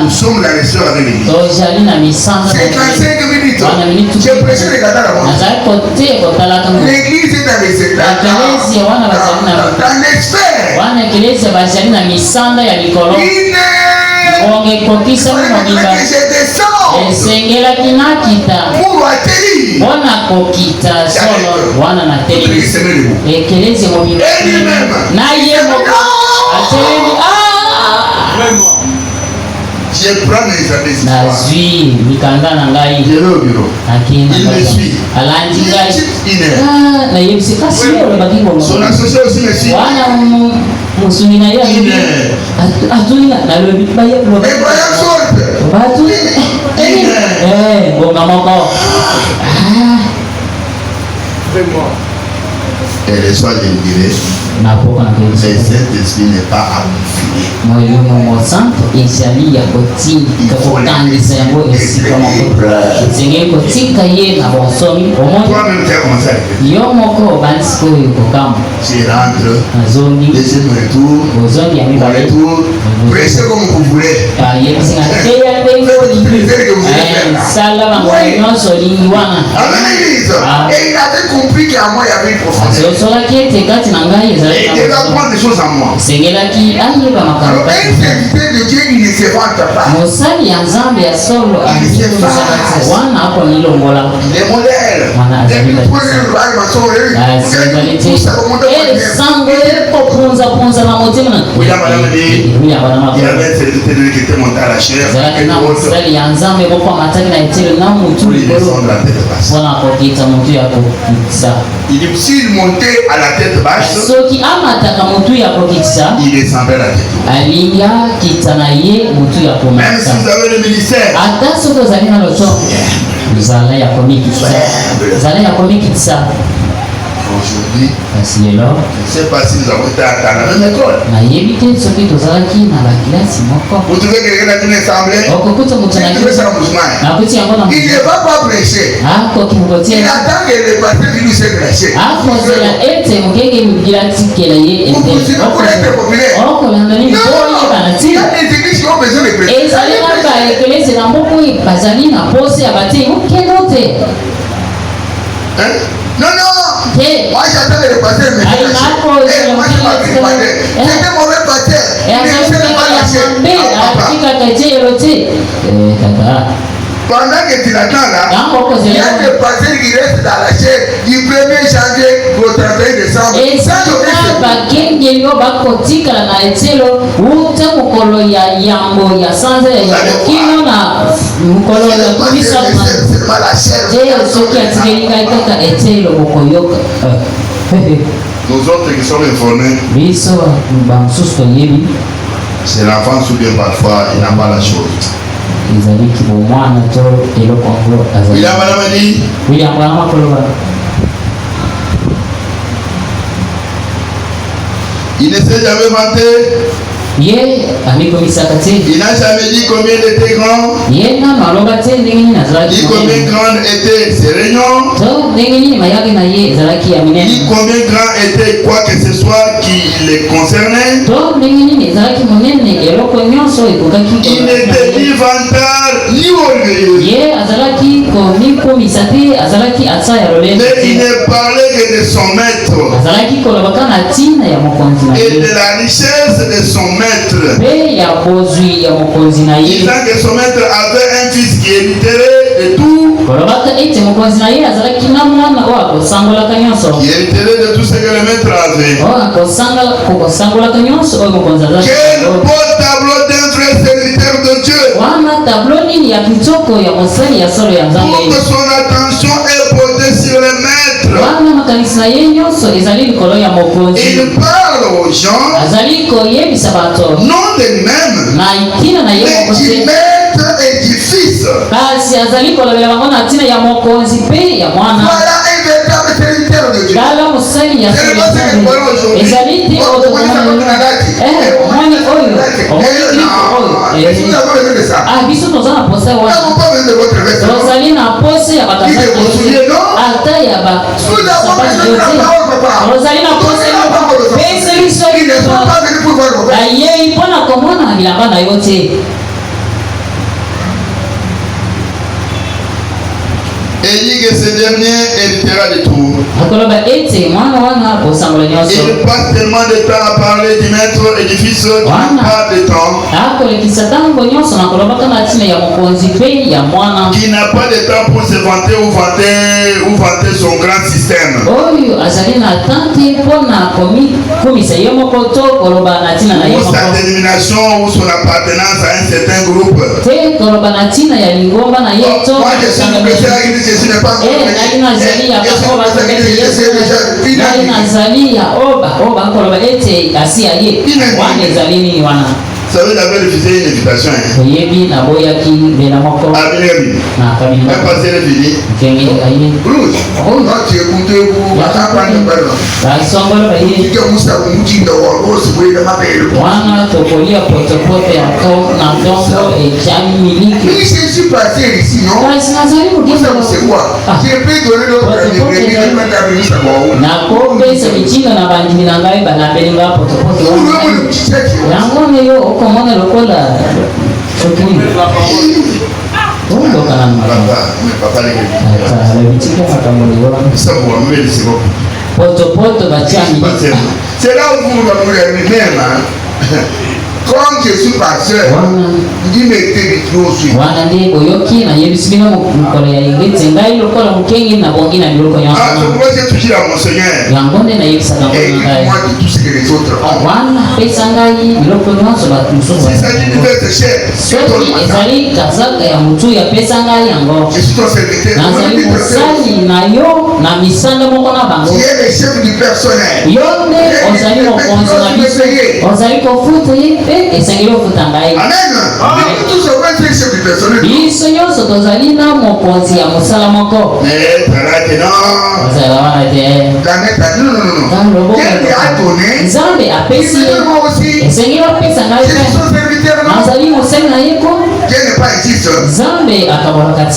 nous sommes là les soeurs avec l'église. 55 minutes, j'ai prêché les gars là. L'église est dans les états, dans les sphères. Pour atterrir. Bona kokita solo wana na tele. Ekeleze mo biblia. Na ye mo Je prends mes amis. nazwi mikanda na ngai Il me suit. alandi ngai Il na yebisi kasi olobaki bongo son associé aussi me suit. wana musuni na ye atuli nalobi batuli bonga moko Et les soirs, je dirais, le Saint-Esprit n'est pas amplifié. moyo mosantu ezali ya kotika kotangisa yango esika moko ezengeli kotika ye na bonsomi omoni yo moko obandisi koyo kokamba azongi deuxième retour, ozongi ya mibale retour, prêchez comme vous voulez. yebisinga teya mpe sala bango nyonso olingi wana Et il avait compris qu'à moi il y avait une profondeur. osolaki ete kati na ngai Et il devait apprendre des choses à moi. esengelaki ayeba makambo Un serviteur de Dieu, il ne se vante pas. mosali ya nzambe ya solo aizunguzaka wana akonilongola Les modèles. Wana azali Et puis, pour le bail, ma soeur, azali te tout ça, comment on va dire? sango ekopunzapunza na motima William Madame dit, William il y avait un serviteur de Dieu qui était monté à la chair. ezalaki na mosali ya nzambe moko amataki na etelo na motu Pour les likolo descendre la tête basse. mpona kokita motu ya kokitisa Il dit, s'il montait à la tête basse, soki amataka motu ya kokitisa il descendait la tête haute. alingi akita na ye motu ya Même si komakisa vous avez le ministère, ata soki ozali na loto zala ya komikitisa zala ya komikitisa aujourd'hui, kasi lelo je ne sais pas si nous avons été à la même école. nayebi te soki tozalaki na bakilasi moko Vous trouvez quelqu'un dans une assemblée? okokuta moto Vous trouvez ça dans le mouvement? nakuti yango na Il ne va pas prêcher. akoki Il mokotia attend que le pasteur lui se prêcher. akozela ete mokenge mokili atikela ye Vous continuez pour être populaire. okolanda nini Non, boyebana il y ti a des églises qui ont besoin de prêcher. ezali kaka ekelesi na mboka oyo bazali na pose ya batei okende te Hein? Non, non. te Moi, j'attends le pasteur me Aïe, Marco, Et moi, je m'appelle le pasteur. C'est un mauvais pasteur. Il ne sait pas lâcher. Ah, papa. atikaka eteyelo te tata Pendant que tu l'attends là, yango il y okozela a des pasteurs qui restent dans la chair du 1er janvier au 31 décembre. Sans aucun esika secours. bakengeli oyo bakotikala na etelo uta mokolo ya yambo ya sanza ya yambo kino na mokolo ya komisaka C'est pas la chair. te soki atikeli ngai kaka etelo bokoyoka Nous autres qui sommes informés, biso bamosusu toyebi c'est l'enfant souvent parfois, il n'a pas la chose. ezali kibomwana to eloko yango Il a madame dit, william wana makoloba il ne s'est jamais vanté, ye amikomisaka te il n'a jamais dit combien il était grand, ye nano aloba te ndenge nini azalaki ni combien monene grand était ses réunions, to ndenge nini mayake na ye ezalaki ya ni minene combien grand était quoi que ce soit qui les concernait. to ndenge nini ezalaki monene eloko nyonso ekokaki Il n'était ni vantard ni orgueilleux, ye azalaki komikomisa te azalaki ata ya lolendo mais il te ne parlait que de son maître azalaki kolobaka na ntina ya mokonzi na et ye de la richesse de son maître. mpe ya bozwi ya mokonzi na ye Disant que son maître avait un fils qui hériterait de tout, kolobaka ete mokonzi na ye azalaki na mwana oyo akosangolaka nyonso qui hériterait de tout ce que le maître avait. oyo akosangolaka nyonso oyo mokonzi Quel azalaki beau tableau d'un vrai serviteur de Dieu. wana tablo nini ya kitoko ya mosali ya solo ya nzambe Toute son attention est portée sur le maître. wana makanisi na ye nyonso ezali likolo ya mokonzi Il parle aux gens, azali koyebisa bato non de lui-même, na ntina na ye mais moko du te maître et du fils. kasi azali kolobela bango na ntina ya mokonzi mpe ya mwana Voilà un véritable serviteur de Dieu. tala mosali ya solo ya nzambe ezali te oyo omoni oyo omoni kristo oyo Est-ce que vous avez besoin de ça? biso toza na posa Nous wana n'avons pas besoin de votre vêtement. tozali na pose ya ata ya basapati tozali na pose pese biso Il ne faut pas venir pour voir vos vêtements. ayei mpona komona bilamba na yo te Et dit que ce dernier héritera de tout. Il passe tellement de temps à parler du maître et du fils qu'il n'a pas de temps. Qui n'a pas de temps pour se vanter ou vanter son grand système. Ou sa dénomination ou son appartenance à un certain groupe. Moi je suis le président de l'église, je n'ai pas ça veut dire refusé une invitation. Même passer le fini. Bruce, tu écoutes vous, je suis passé ici, non? C'est quoi? J'ai pu donner l'autre. C'est là où vous me même. Quand je suis pasteur, je dis mais t'es trop suivi. Ah, je crois que j'ai touché à mon Seigneur. Et moi de tout ce que les autres ont. Si ça dit de faire tes chefs, je suis ton serviteur. Tu es le chef du personnel. Amen. Tous se voient être chef du personnel. Mais non. Dieu a donné. Moi aussi. Je suis son serviteur. Dieu n'est pas existe.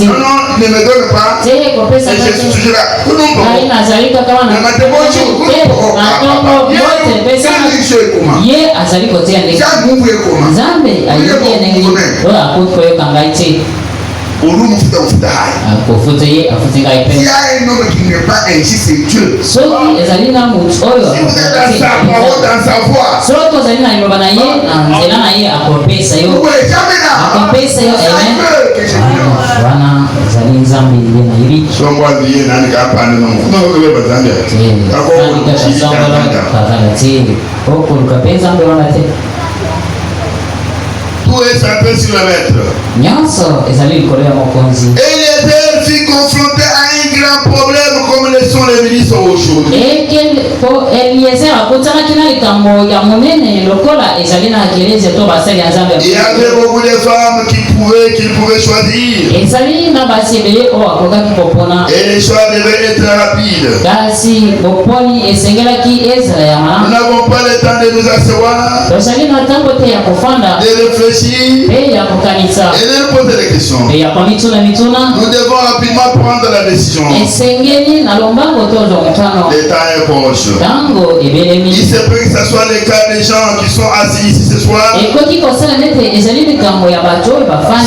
Non, ne me donne pas. Et je suis toujours là. Il y a un homme qui n'est pas ainsi, c'est Dieu. Si vous êtes dans sa voix, vous ne pouvez jamais là. Tout est centré sur le maître. Eliezer fut confronté à un grand problème comme le sont les ministres aujourd'hui. Il y avait beaucoup de femmes qu'il pouvait choisir. Et les choix devaient être rapides. Nous n'avons pas le temps de nous asseoir, de réfléchir et de poser des questions. Nous devons rapidement prendre la décision. Le temps est proche. Il se peut que ce soit le cas des gens qui sont assis ici ce soir.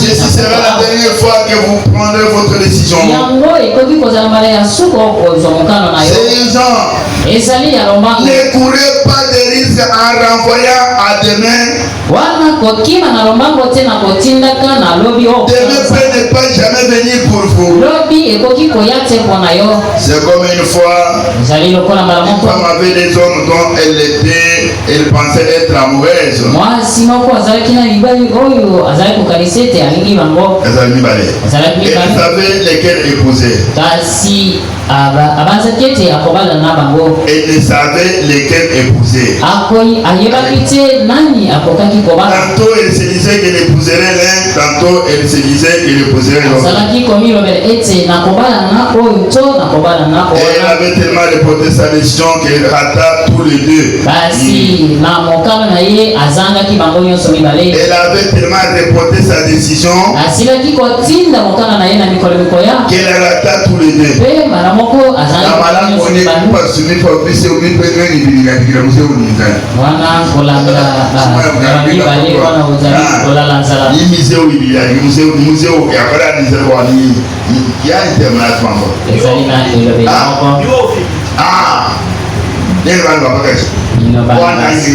Ceci sera la dernière fois que vous prendrez votre décision. Ces gens ne courez pas de risque en renvoyant à demain. Demain peut ne pas jamais venir pour vous. C'est comme une fois, une femme avait des hommes dont elle pensait être amoureuse. Elle savait lesquels épouser. Elle ne savait lesquels épouser. Tantôt elle se disait qu'elle épouserait l'un, tantôt elle se disait qu'elle épouserait l'autre. Et elle avait tellement reporté sa décision qu'elle rata tous les deux. kasi na mokala na ye azanga ki bango nyonso mibale. Elle avait tellement reporté sa décision asila ki kotinda mokala na ye na mikolo mikoya qu'elle rata tous les deux. pe mara moko azanga nyonso mibale wana kolanda mibale wana ozali kolala nzala ni museo ibiali museo ya kala ni zero wani ya international ezali na elobe moko neno bana bakati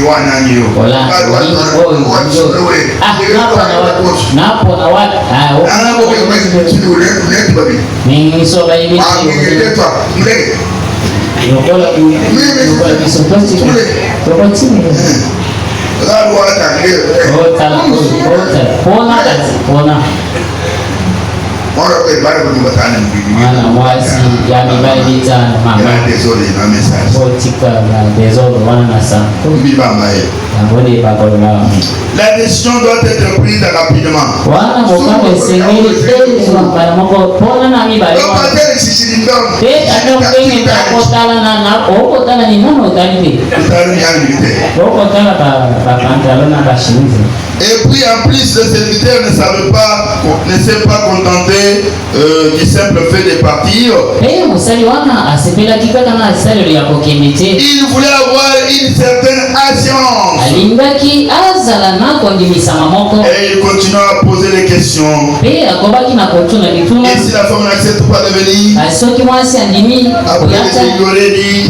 wanangi napo na watu ni soba hivi yokola bisokosi tokotini pona mwana mwasi ya mibali bitano mama botika na désordre wana na sa ngode bakolola. La décision doit être prise rapidement. Wana mokano esengeli para moko pona na mibali pe atokenge takotala na okotala ni nono otalibe okotala ba pantalon na ba chemise. Et puis en plus le serviteur ne s'est pas contenté du simple fait de partir. Il voulait avoir une certaine assurance. Et il continue à poser des questions. Et si la femme n'accepte pas de venir, après il aurait dit et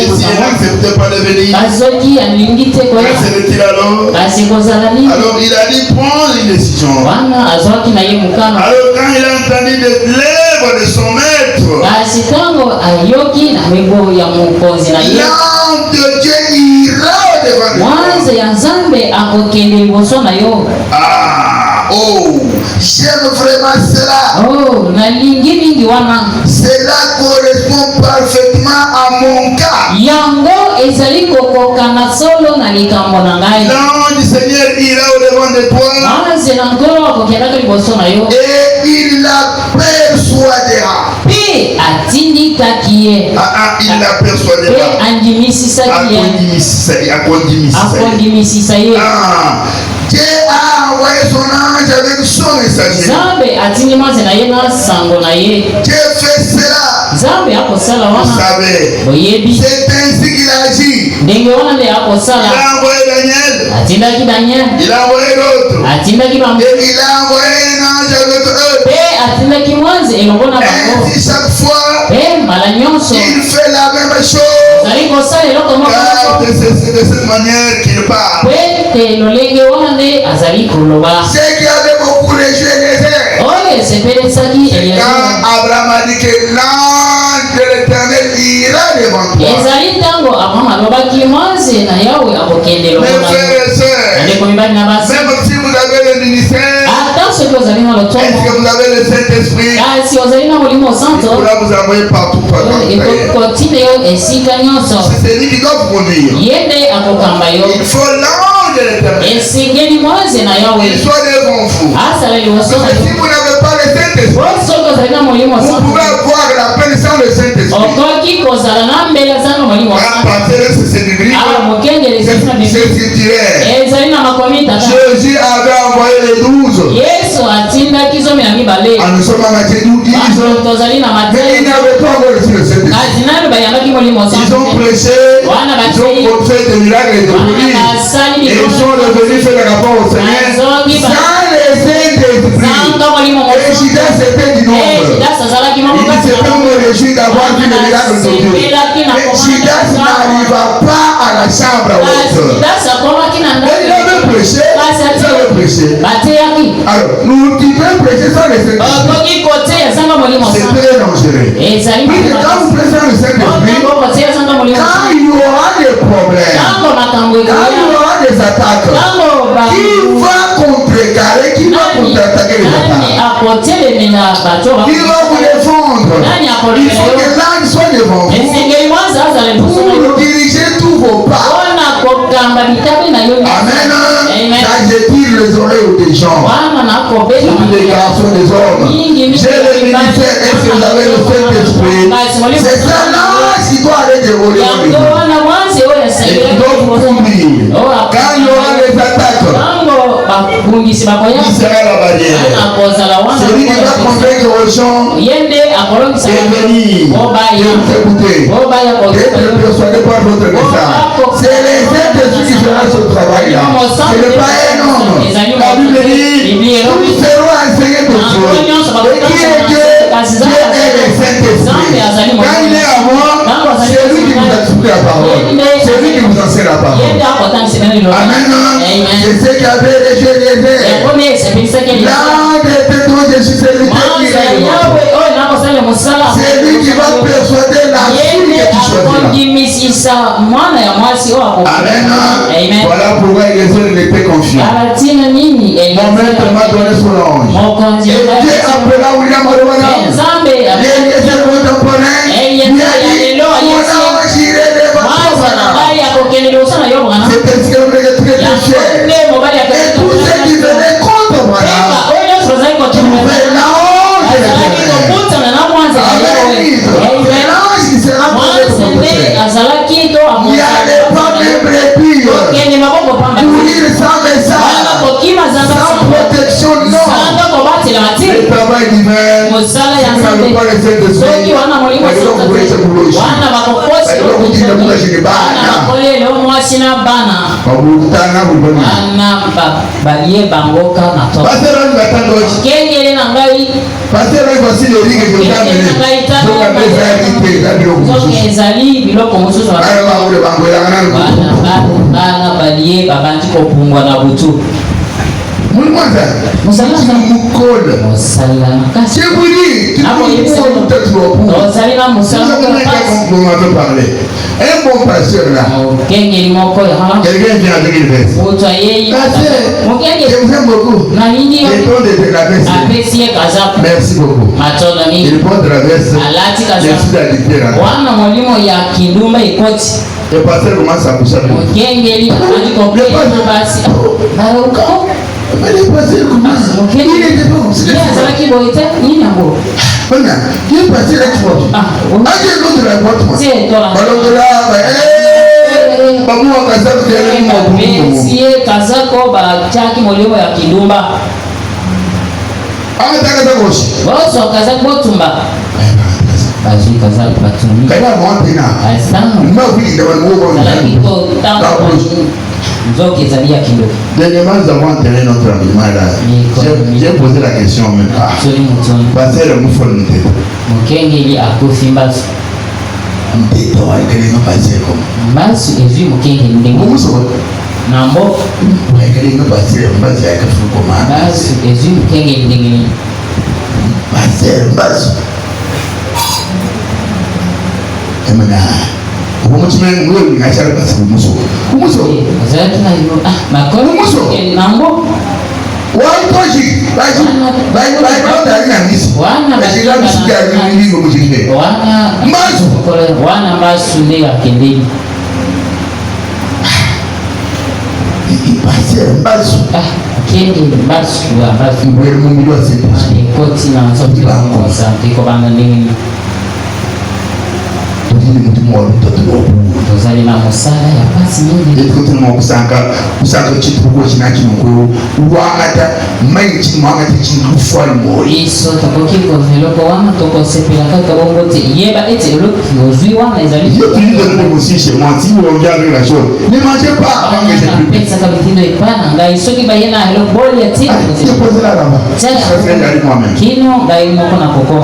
si elle n'acceptait pas de venir, serait-il alors? Alors il a dit prendre une décision. Alors quand il a entendu des lèvres de son maître, l'ange de Dieu ira devant lui. J'aime vraiment cela. Cela correspond parfaitement à mon cas. L'ange du Seigneur ira au-devant de toi et il la persuadera. Il la persuadera. Dieu a envoyé son ange avec son messager. Dieu fait cela. Vous savez, c'est ainsi qu'il agit. Il a envoyé Daniel. Il a envoyé l'autre. Et il a envoyé un ange avec eux. Ainsi chaque fois, il fait la même chose. Car de cette manière qu'il parle. C'est qu'il avait beaucoup de jeux. Quand Abraham a dit que l'ange de l'Éternel ira devant toi. Mes frères et sœurs, même si vous avez le ministère, est-ce que vous avez le Saint-Esprit? Il pourra vous envoyer partout. C'est lui qui doit vous conduire. Il faut l'ange de l'Éternel. Il soit devant vous. Si vous n'avez pas le Saint-Esprit, vous pouvez avoir la peine sans le Saint-Esprit. C'est du gris. C'est spirituel. Jésus avait envoyé les 12. Nous sommes en Matthieu 12. Mais ils n'avaient pas encore reçu le Saint-Esprit. Ils ont prêché, ils ont fait des miracles et des prodiges. Et ils sont revenus faire le rapport au Seigneur sans le Saint-Esprit. Et Judas c'était du nombre. Il s'est pas réjoui d'avoir vu le miracle de Dieu. Mais Judas n'arriva pas à la chambre haute. Mais il avait prêché. Il avait prêché. Alors, nous devons prêcher sans le Saint-Esprit. C'est très dangereux. Mais quand vous prêchez le Saint-Esprit, quand il y aura des problèmes, quand il y aura des attaques, qui va contrecarrer, qui va contre-attaquer les attaques? Qui va vous défendre? Il faut que l'ange soit devant vous pour nous diriger tous vos pas. Amen. Quand je tire les oreilles des gens, surtout des garçons, des hommes, j'ai le ministère. Est-ce que vous avez le Saint-Esprit? C'est ça l'ange qui doit aller dévoiler. accomplir, quand il y aura les attaques, il sera la barrière. Celui qui va convaincre aux gens de venir, de écouter, d'être persuadé par votre message. C'est les Saint-Esprit qui fera ce travail-là. Ce n'est pas un homme. La Bible dit, nous serons enseignés de Dieu. Et qui est Dieu? Dieu est le Saint-Esprit. Quand il est à moi, c'est lui qui vous explique la parole. C'est lui qui vous enseigne la parole. Amen. C'est ce qu'avait les jeunes élevés. Là, je suis celui qui est. C'est lui qui va persuader la fille que tu choisiras. Amen. Voilà pourquoi il était confiant. Mon maître m'a donné son ange. Et Dieu appela William Arwana. Les contemporains. Il a dit, mon ange irait c'était ce que vous voulez très cher. Et tous ceux qui venaient contre moi, trouvaient l'ange de l'ange qui sera il n'y a pas même brebis courir sans message, sans protection, non. Le travail divin, si vous n'avez pas les aides de Dieu, vous pouvez se bouger. Un bon pasteur là, quelqu'un vient avec une veste. Je vous aime beaucoup. Le don de la veste. Merci beaucoup. Il porte la veste. Je suis addicté là. Le pasteur commence à pousser. Mais le pasteur commence. Il était bon. Il est passé avec toi. Allez, l'autre la boîte. Dernièrement, nous avons enterré notre ami là. J'ai posé la question même. Passer le moufon de tête.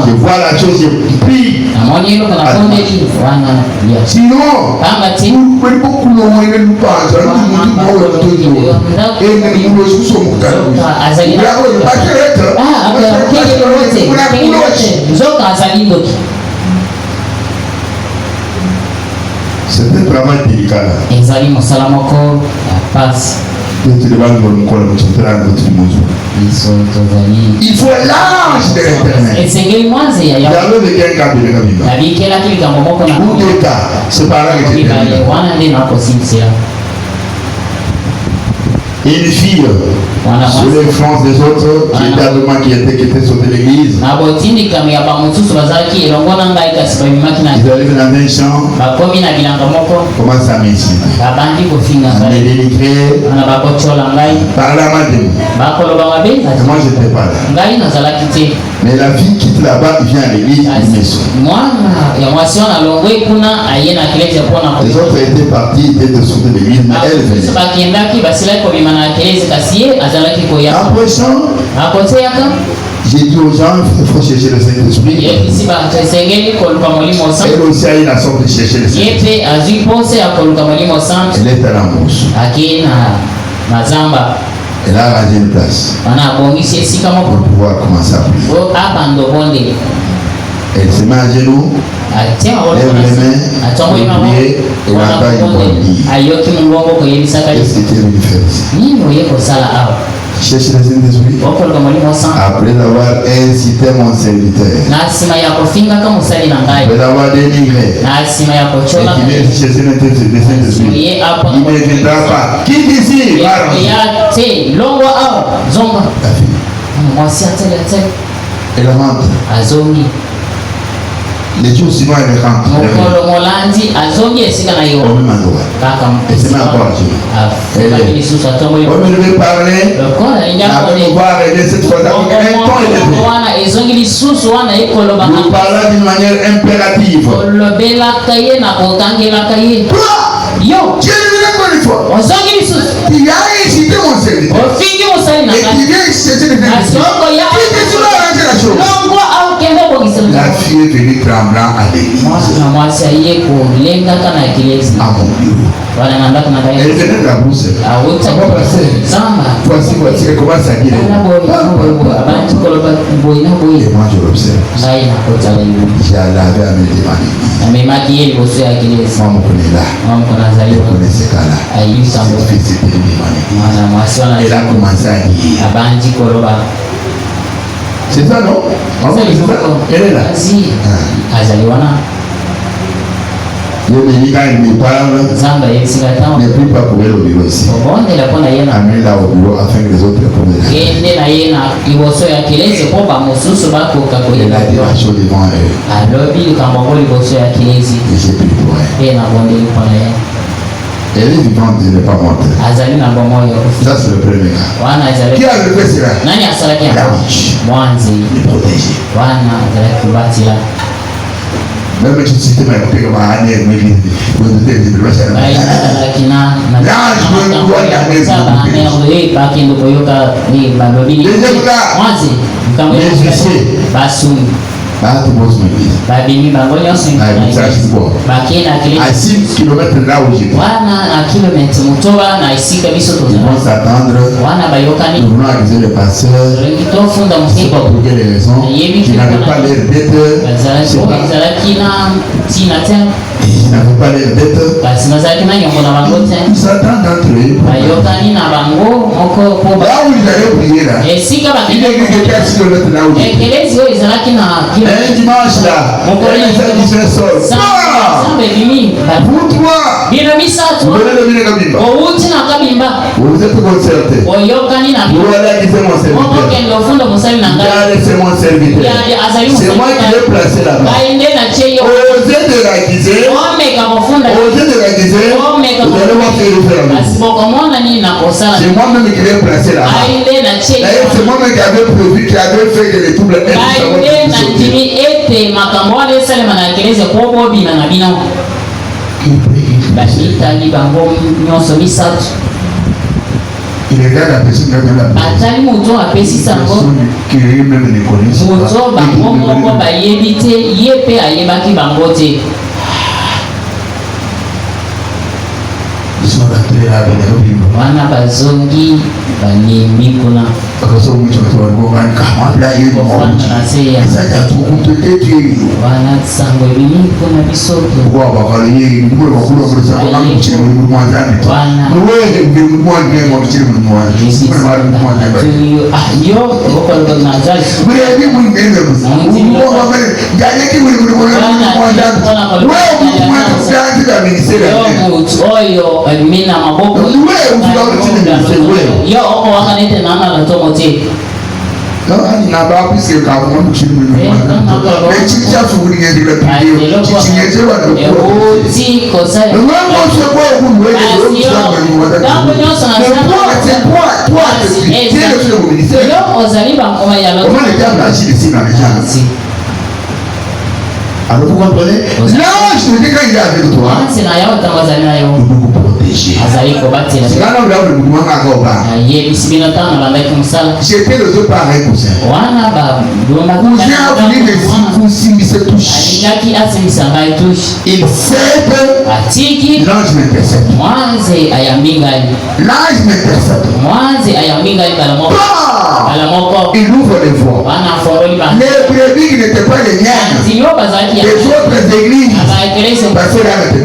Je vois la chose pire. Sinon, vous pouvez beaucoup loin et nous pas. C'est un travail délicat. Il faut l'ange de l'Éternel. C'est par là que une fille sous l'influence des autres qui étaient sautés de l'église. Ils arrivent dans un champ, commencent à m'insulter, à me dénigrer, parler à ma demi. Moi j'étais pas là. Mais la fille quitte là-bas, il vient à l'église, il me sauve. Les autres étaient partis, ils étaient sautés de l'église, mais elle venait. Après ça, j'ai dit aux gens, il faut chercher le Saint-Esprit. Elle aussi a eu la sorte de chercher le Saint-Esprit. Elle est à la mouche. Elle a rasé une place pour pouvoir commencer à prier. Elle se met à genoux, lève les mains, prier, et la taille pour dire. Qu'est-ce que tu es venu faire ici? Cherche le Saint-Esprit. Après avoir incité mon serviteur, après avoir dénigré, et qui vient chercher le Saint-Esprit, il ne viendra pas. Quitte ici, la fille. Elle rentre. Les jours suivants, elle rentre. Au même endroit. Elle se met encore à genoux. On devait parler. On devait voir aider cette fois. Un ton élevé. Nous parlons d'une manière impérative. Toi, tu es venu encore une fois. Tu as incité mon serviteur. Et tu viens chercher le Saint-Esprit. Tu vas arranger la chose. La fille est venue tremblant à l'église. À mon bureau. Elle venait de la brousse. Ça va passer. Voici, elle commence à dire. Et moi je l'observe. J'ai lavé à mes demander. Moi je connais là. Je connais ce cas-là. Cette fille c'était une demande. Elle a commencé à dire. C'est ça, non? Elle est là. Le médical me parle, ne plus pas pour elle au bureau ici. Amène-la au bureau afin que les autres répondent. Elle a dit la chose devant eux. Et j'ai pris pour elle. Elle est vivante, elle n'est pas morte. Ça c'est le premier cas. Qui a fait cela? La witch. Il protégé. Même si c'était ma copine, ma année, mais je à 6 km là où j'étais. Ils vont s'attendre. Nous voulons aviser le pasteur. C'est pas pour quelle raison. Qui n'avait pas l'air d'être. Ils n'avaient pas l'air d'être. Ils s'attendent entre eux. Là où ils allaient prier là. Il y a quelqu'un qui se là où j'étais. Un dimanche là, elle me fait du sol. Pour toi, vous venez de venir Kabimba. Vous êtes concerté. Vous allez quitter mon serviteur. C'est mon serviteur. C'est moi qui l'ai placé là-bas. Osez de l'acquiser. Osez de l'acquiser. Vous allez voir ce que je fais là-bas. C'est moi-même qui l'ai placé là-bas. D'ailleurs, c'est moi-même qui avait prévu, qui avait fait que les troubles aient il regarde la personne qui a la personne qui même ne connaît ils sont rentrés là avec Mina maboko yo oko wakanete nana la tomote. Non, il n'a pas pu se faire comme tu me dis. Mais tu as foutu les vidéos. Tu as dit quoi? Alors vous comprenez? Là, je te dis quand il est avec toi, il peut vous protéger. J'étais le deux pareils cousin. Cousin a voulu me se touche. Il sait que l'ange m'intercepte. L'ange m'intercepte. Il ouvre les voies. Les brebis qui n'étaient pas les miennes, les autres églises, passer là avec le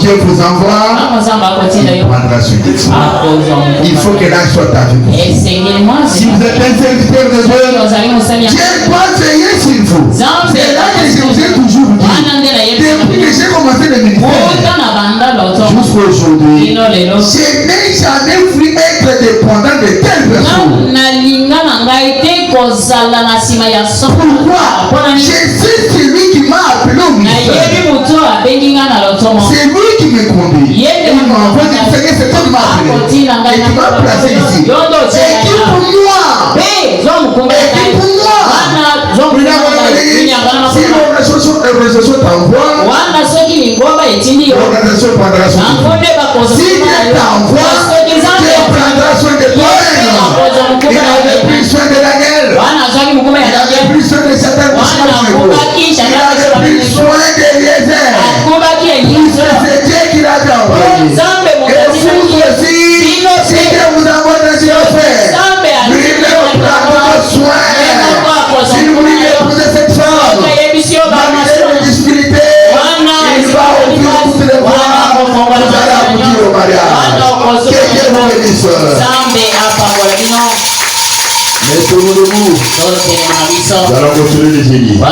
Dieu vous envoie, il faut que l'âge soit avec vous. Si vous êtes un serviteur de Dieu, Dieu doit veiller sur vous. C'est là que je vous ai toujours dit. Depuis que j'ai commencé le ministère jusqu'à aujourd'hui, je n'ai jamais voulu être dépendant de telle personne. Pourquoi? Je suis celui qui m'a appelé au ministère. C'est lui qui me conduit. Il m'a envoyé, c'est toi qui m'as appelé. Et qui m'a placé ici. Et qui pour moi. Si l'organisation t'envoie, l'organisation prendra soin de toi. Si Dieu t'envoie, Dieu prendra soin de toi. Il avait pris soin de Daniel. Il avait pris soin de certains personnages. Il avait pris soin d'Eliezer. C'est Dieu qui l'a envoyé. Et vous aussi, si Dieu vous envoie dans une affaire, lui ne prendra soin. Si vous voulez épouser cette femme, malgré les difficultés, il va ouvrir toutes les voies. Vous allez aboutir au mariage. Que Dieu vous bénisse. Mettez-vous debout. Nous allons continuer les églises.